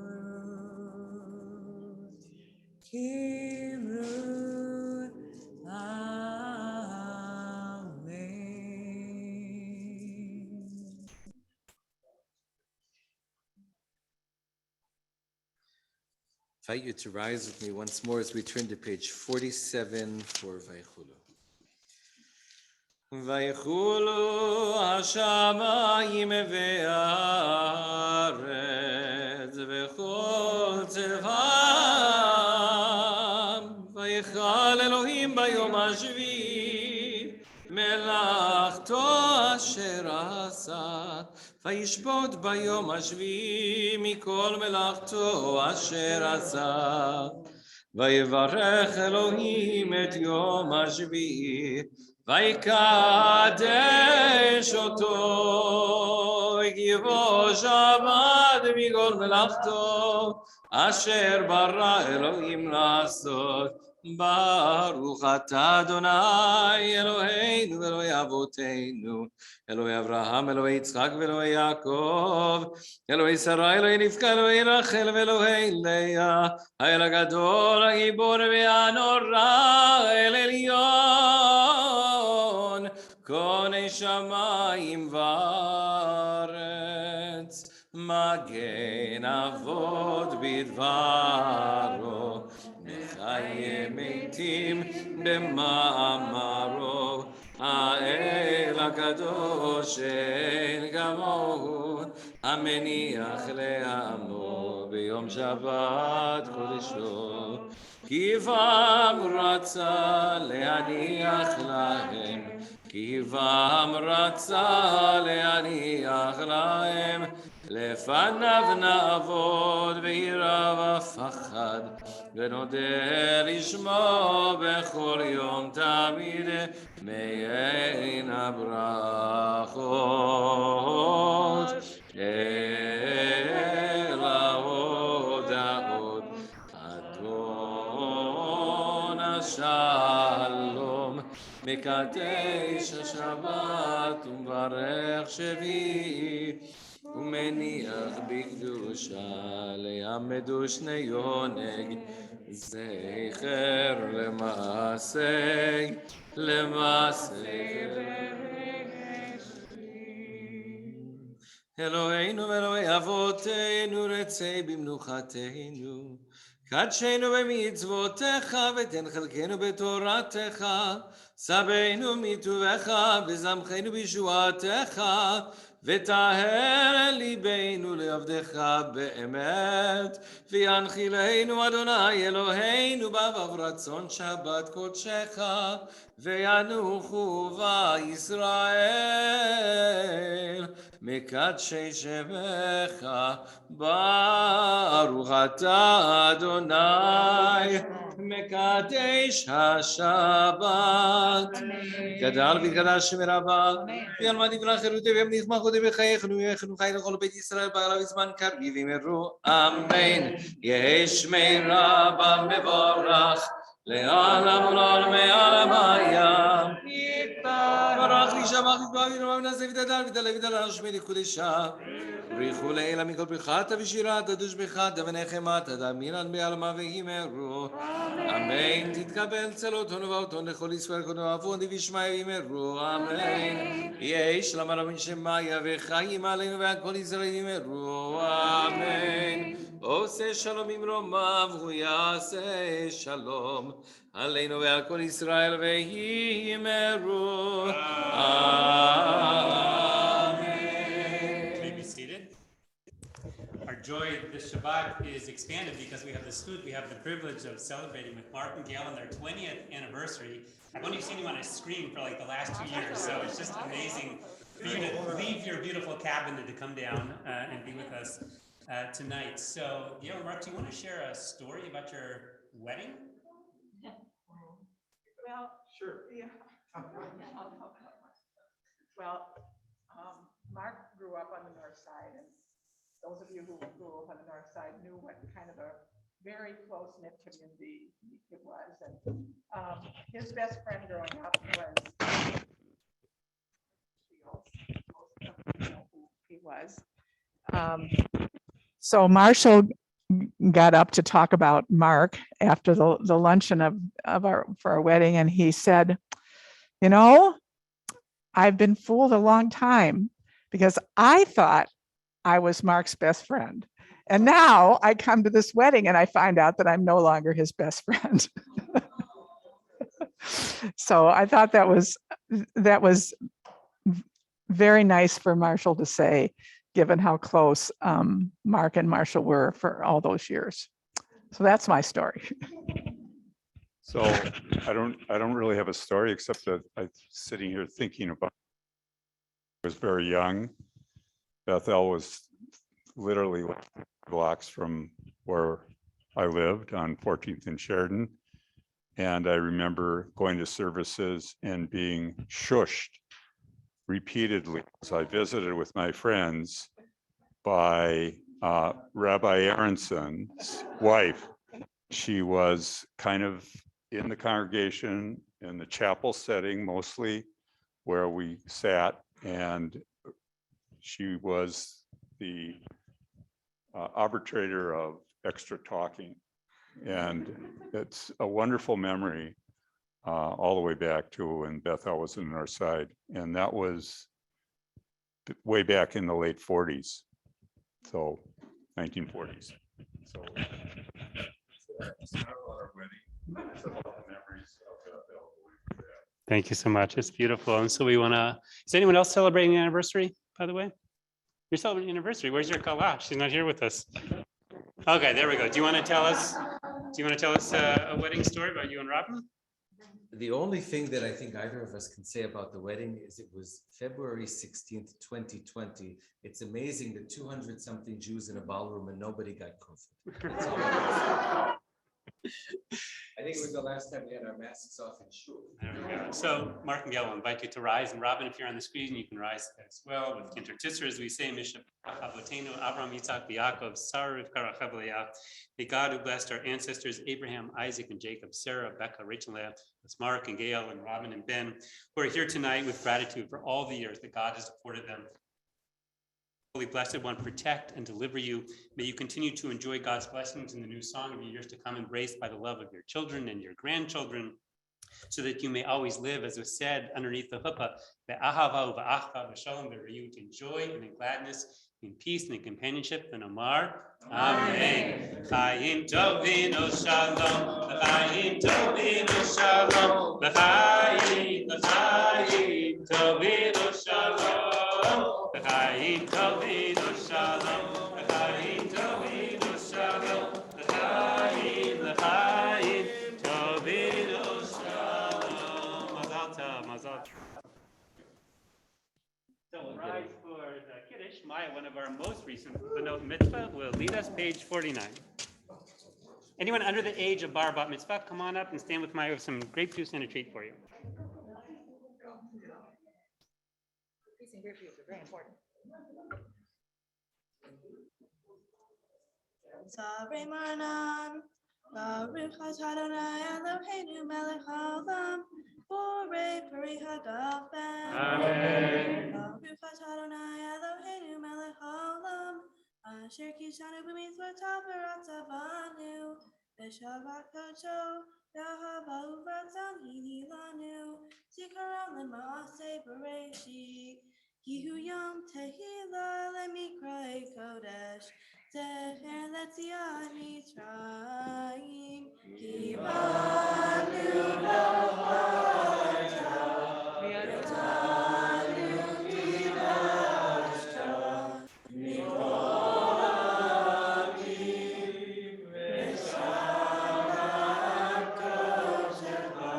Kimrut, Amen. Invite you to rise with me once more as we turn to page 47 for Vaychulu. Vaychulu hashamayim ve'aretz v'chol tzevam vayichal Elohim bayom hashvi melachto asher asa vayishbot bayom hashvi mikol melachto asher asa vayivarech Elohim et yom hashvi ויקדש אותו, הגיבו שבת מכל מלאכתו, אשר ברא אלוהים לעשות. ברוך אתה אדוני אלוהינו ואלוהי אבותינו, אלוהי אברהם, אלוהי יצחק ואלוהי יעקב, אלוהי שרה, אלוהי רבקה, אלוהי רחל ואלוהי לאה, האל הגדול, הגיבור והנורא, אל עליון, קוני שמיים וארץ, מגן אבות בדברו, מחיי מתים במאמרו, האל הקדוש אין כמוהו, המניח לעמו ביום שבת קודשו, כי בם רצה להניח להם, כי בם רצה להניח להם, לפניו נעבוד וירא ופחד, ונודה לשמו בכל יום תמיד מעין הברכות אל ההודעות. אדון השלום מקדש השבת ומברך שביעי ומניח בקדושה לימדו שני יונג זכר למעשה אלוהינו ואלוהי אבותינו רצי במנוחתנו קדשנו במצוותיך ותן חלקנו בתורתך סבנו מטובך וזמחנו בישועתך וטהר ליבנו לעבדך באמת וינחילנו אדוני אלוהינו באבב רצון שבת קודשך וינוחו בה ישראל מקדשי שמך, ברוך אתה אדוני, מקדש השבת. גדל והתקדש שם רבה, וילמד דברי חירותי וימליך מלכותי בחייכנו, ויחנו חי לכל בית ישראל בעלה בזמן קריב יאמרו אמן. יהי שמי רבה מבורך, לעולם ולעולמי עולם הים. ברך לי שבח יתברך וירומם ונעשה ותדל ותעלה ותעלה שמי לקודשה. בריחו לעילה מכל ברכתה ושירתה דושבחתה ונחמתה דמינן בעלמה ויאמרו אמן. תתקבל צלותון ובאותון לכל ישראל קודם עפון וישמעיה ויאמרו אמן. יהי שלום עלינו שמיה וחיים עלינו ועל כל ישראל יאמרו אמן. עושה שלום ממרומיו הוא יעשה שלום עלינו ועל כל ישראל ויאמרו You may be seated. Our joy this Shabbat is expanded because we have this food. We have the privilege of celebrating with Mark and Gail on their 20th anniversary. I've only seen you on a screen for like the last 2 years, so it's just amazing for you to leave your beautiful cabin and to come down and be with us tonight. So, Gail and Mark, do you want to share a story about your wedding? Well, sure. Yeah. Well, Mark grew up on the north side, and those of you who grew up on the north side knew what kind of a very close-knit community it was. And his best friend growing up was who he was. So Marshall got up to talk about Mark after the luncheon for our wedding, and he said, you know, I've been fooled a long time because I thought I was Mark's best friend. And now I come to this wedding and I find out that I'm no longer his best friend. So I thought that was very nice for Marshall to say, given how close Mark and Marshall were for all those years. So that's my story. So I don't really have a story except that I'm sitting here thinking about, I was very young. Bethel was literally blocks from where I lived on 14th and Sheridan. And I remember going to services and being shushed repeatedly as I visited with my friends by Rabbi Aronson's wife. She was kind of in the congregation in the chapel setting mostly where we sat, and she was the arbitrator of extra talking. And it's a wonderful memory all the way back to when Bethel was in our side. And that was way back in the late 40s. So 1940s. So Thank you so much. It's beautiful. And so we want to, is anyone else celebrating the anniversary, by the way? You're celebrating the anniversary. Where's your Kabbalat? She's not here with us. Okay, there we go. Do you want to tell us a wedding story about you and Robin? The only thing that I think either of us can say about the wedding is it was February 16th, 2020. It's amazing that 200 something Jews in a ballroom and nobody got COVID. That's all I can say. I think it was the last time we had our masks off in shul. There we go. So Mark and Gail will invite you to rise, and Robin, if you're on the screen, you can rise as well with Kinter Tisser, as we say, Mishnah Avotenu, Avraham, Yitzhak, Yaakov, Sarah, Rivka, Rachel, Leah. May God who blessed our ancestors Abraham, Isaac, and Jacob, Sarah, Becca, Rachel, Leah, that's Mark and Gail and Robin and Ben, who are here tonight with gratitude for all the years that God has afforded them. Holy Blessed One, protect and deliver you. May you continue to enjoy God's blessings in the new song of your years to come, embraced by the love of your children and your grandchildren, so that you may always live, as was said underneath the chuppah, be'ahava u'ba'achva v'shalom v'riyut, in joy and in gladness, in peace and in companionship, and Amar, Amen. Chayim tovim u'shalom, l'chayim tovim u'shalom, l'chayim tovim u'shalom. L'chaim tovim u'shalom, l'chaim tovim u'shalom, l'chaim tovim u'shalom. Mazal tov, mazal tov. So we'll rise for the kiddush. Maya, one of our most recent Benot Mitzvah, will lead us page 49. Anyone under the age of Bar Bat Mitzvah, come on up and stand with Maya with some grape juice and a treat for you. Peace and grape juice are very important. Savre Marnan, Baruch Atah Adonai Eloheinu melech haolam, Borei Peri Hagafen. Amen. Baruch Atah Adonai Eloheinu melech haolam, Asher kishanu b'mitzvotav v'ratzavanu, B'shavat kodsho, B'ahava uvratzon hini lanu, Zikaron l'maaseh Bereshit, Kihu Yom Tehila leMikrei Kodesh, Zecher Letziat Mitzrayim, Kibanu B'Chata, V'yatanu Kidashta, Mikol Amim, V'Shavat Koshecha,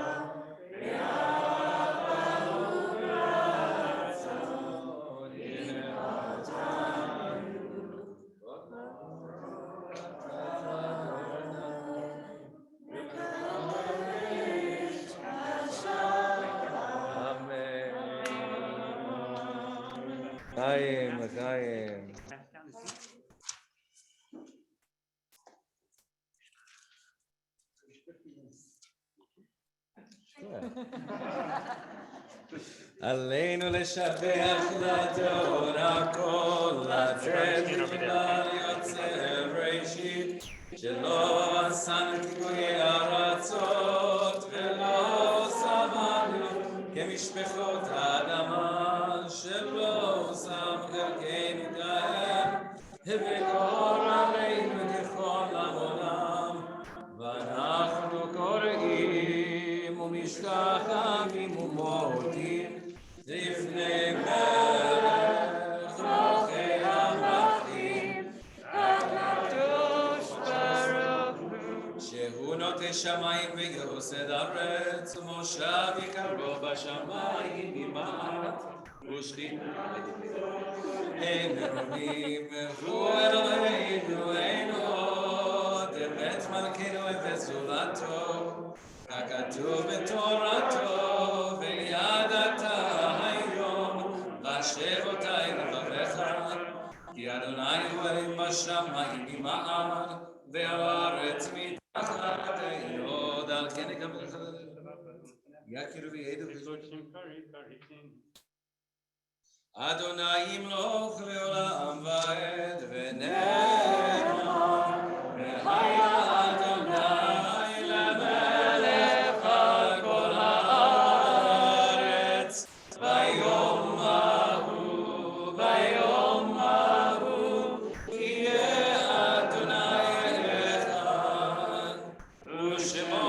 V'Ahava Uvratzon, Chaim, Chaim. Back down the seat. עלינו לשבח לתורה כל לתת תודה ליוצר ראשית שלא עשנו כגויי ארצות ולא סבנו כמשפחות האדמה שלא שם חלקנו גאל וגור עלינו ככל העולם ואנחנו קוראים ומשתחווים ומודים לפני מלך מלכי המלכים הקדוש ברוך הוא שהוא נוטה שמיים ויוסד ארץ ומושב יקרו בשמיים ממעט ושכינה אין מרומים הוא אלוהינו אין עוד אמת מלכנו אפס זולתו ככתוב בתורתו וידעת היום והשבותי לברך כי אדוני הוא אלוהים בשמיים ממעל והארץ מתחת עוד על כן יקבל יכירו וידעו אדוני ימלוך לעולם ועד ונאמר והיה אדוני למלך על כל הארץ ביום ההוא יהיה אדוני אחד ושמו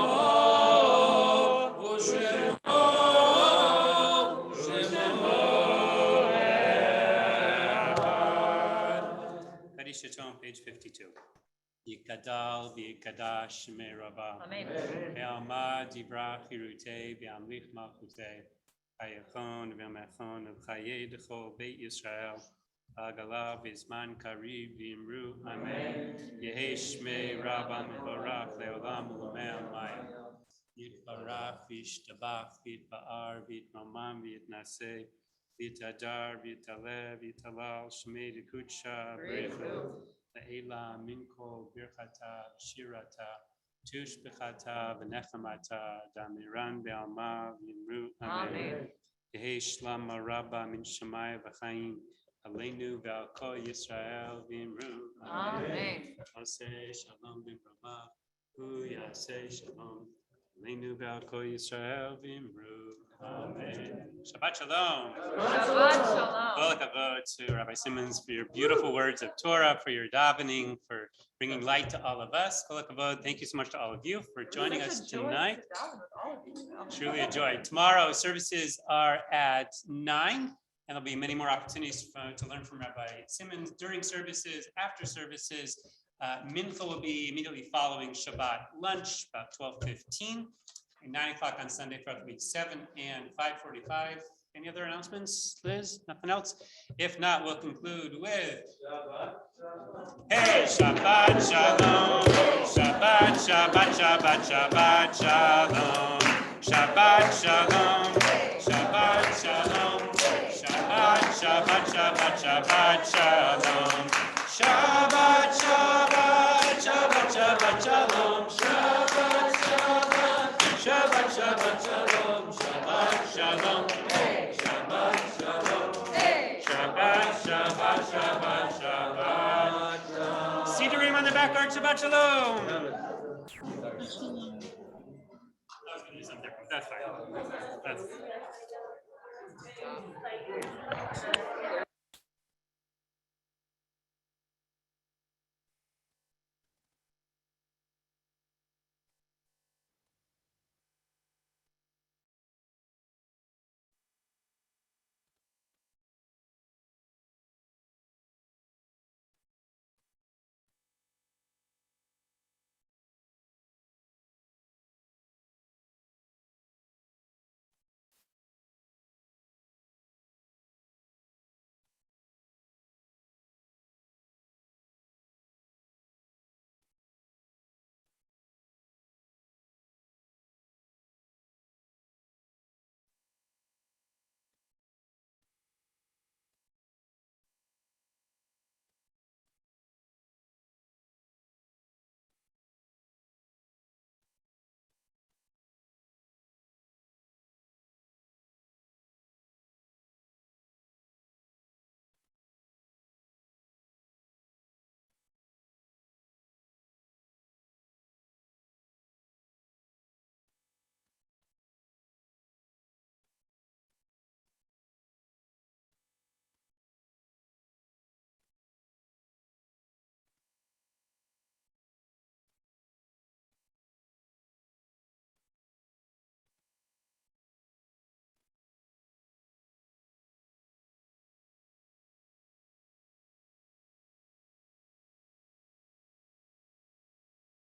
Shatom, page 52. Yikadal v'yikadash shemei Rabba. Amen. Ve'alma dibra chirutei ve'amlich malchutei. Hayachon ve'amachon v'chayei d'chol beit Yisrael. Agala v'zman karib v'imru. Amen. Yehi shmei Rabba mevorach le'olam u'lumei amayim. Yitbarach v'yishtabach v'yitba'ar v'yitmamam v'yitnaseh. V'yitadar v'yitaleh v'yitalal shmei d'kutsha b'rechu. Le'ela minkol birchata shirata tush b'chata v'nechamata damiran be'alma v'imru. Amen. Yehi shlam rabba min shamai v'chaim aleinu ve'al kol Yisrael v'imru. Amen. Aseh shalom b'brama hu yaseh shalom aleinu ve'al kol Yisrael v'imru. Amen. Shabbat shalom. Shabbat shalom. Kol hakavod to Rabbi Simmons for your beautiful words of Torah, for your davening, for bringing light to all of us. Kol hakavod. Thank you so much to all of you for joining us tonight. Truly a joy. Tomorrow services are at 9, and there'll be many more opportunities to learn from Rabbi Simmons during services, after services. Mincha will be immediately following Shabbat lunch, about 12:15. 9 o'clock on Sunday throughout the week, 7 and 5:45. Any other announcements, Liz? Nothing else? If not, we'll conclude with. Hey, Shabbat Shalom, Shabbat, Shabbat, Shabbat, Shabbat Shalom, Shabbat Shalom, Shabbat Shalom, Shabbat, Shabbat, Shabbat, Shabbat Shalom, Shabbat, Shabbat, Shabbat, Shabbat Shalom, Shabbat, Shabbat, Shabbat, Shabbat Shalom, Shabbat Shalom, Shabbat Shalom, Shabbat, Shabbat, Shabbat, Shabbat. Cedarim on the back arch, Shabbat Shalom. I was gonna do something different. That's fine. That's.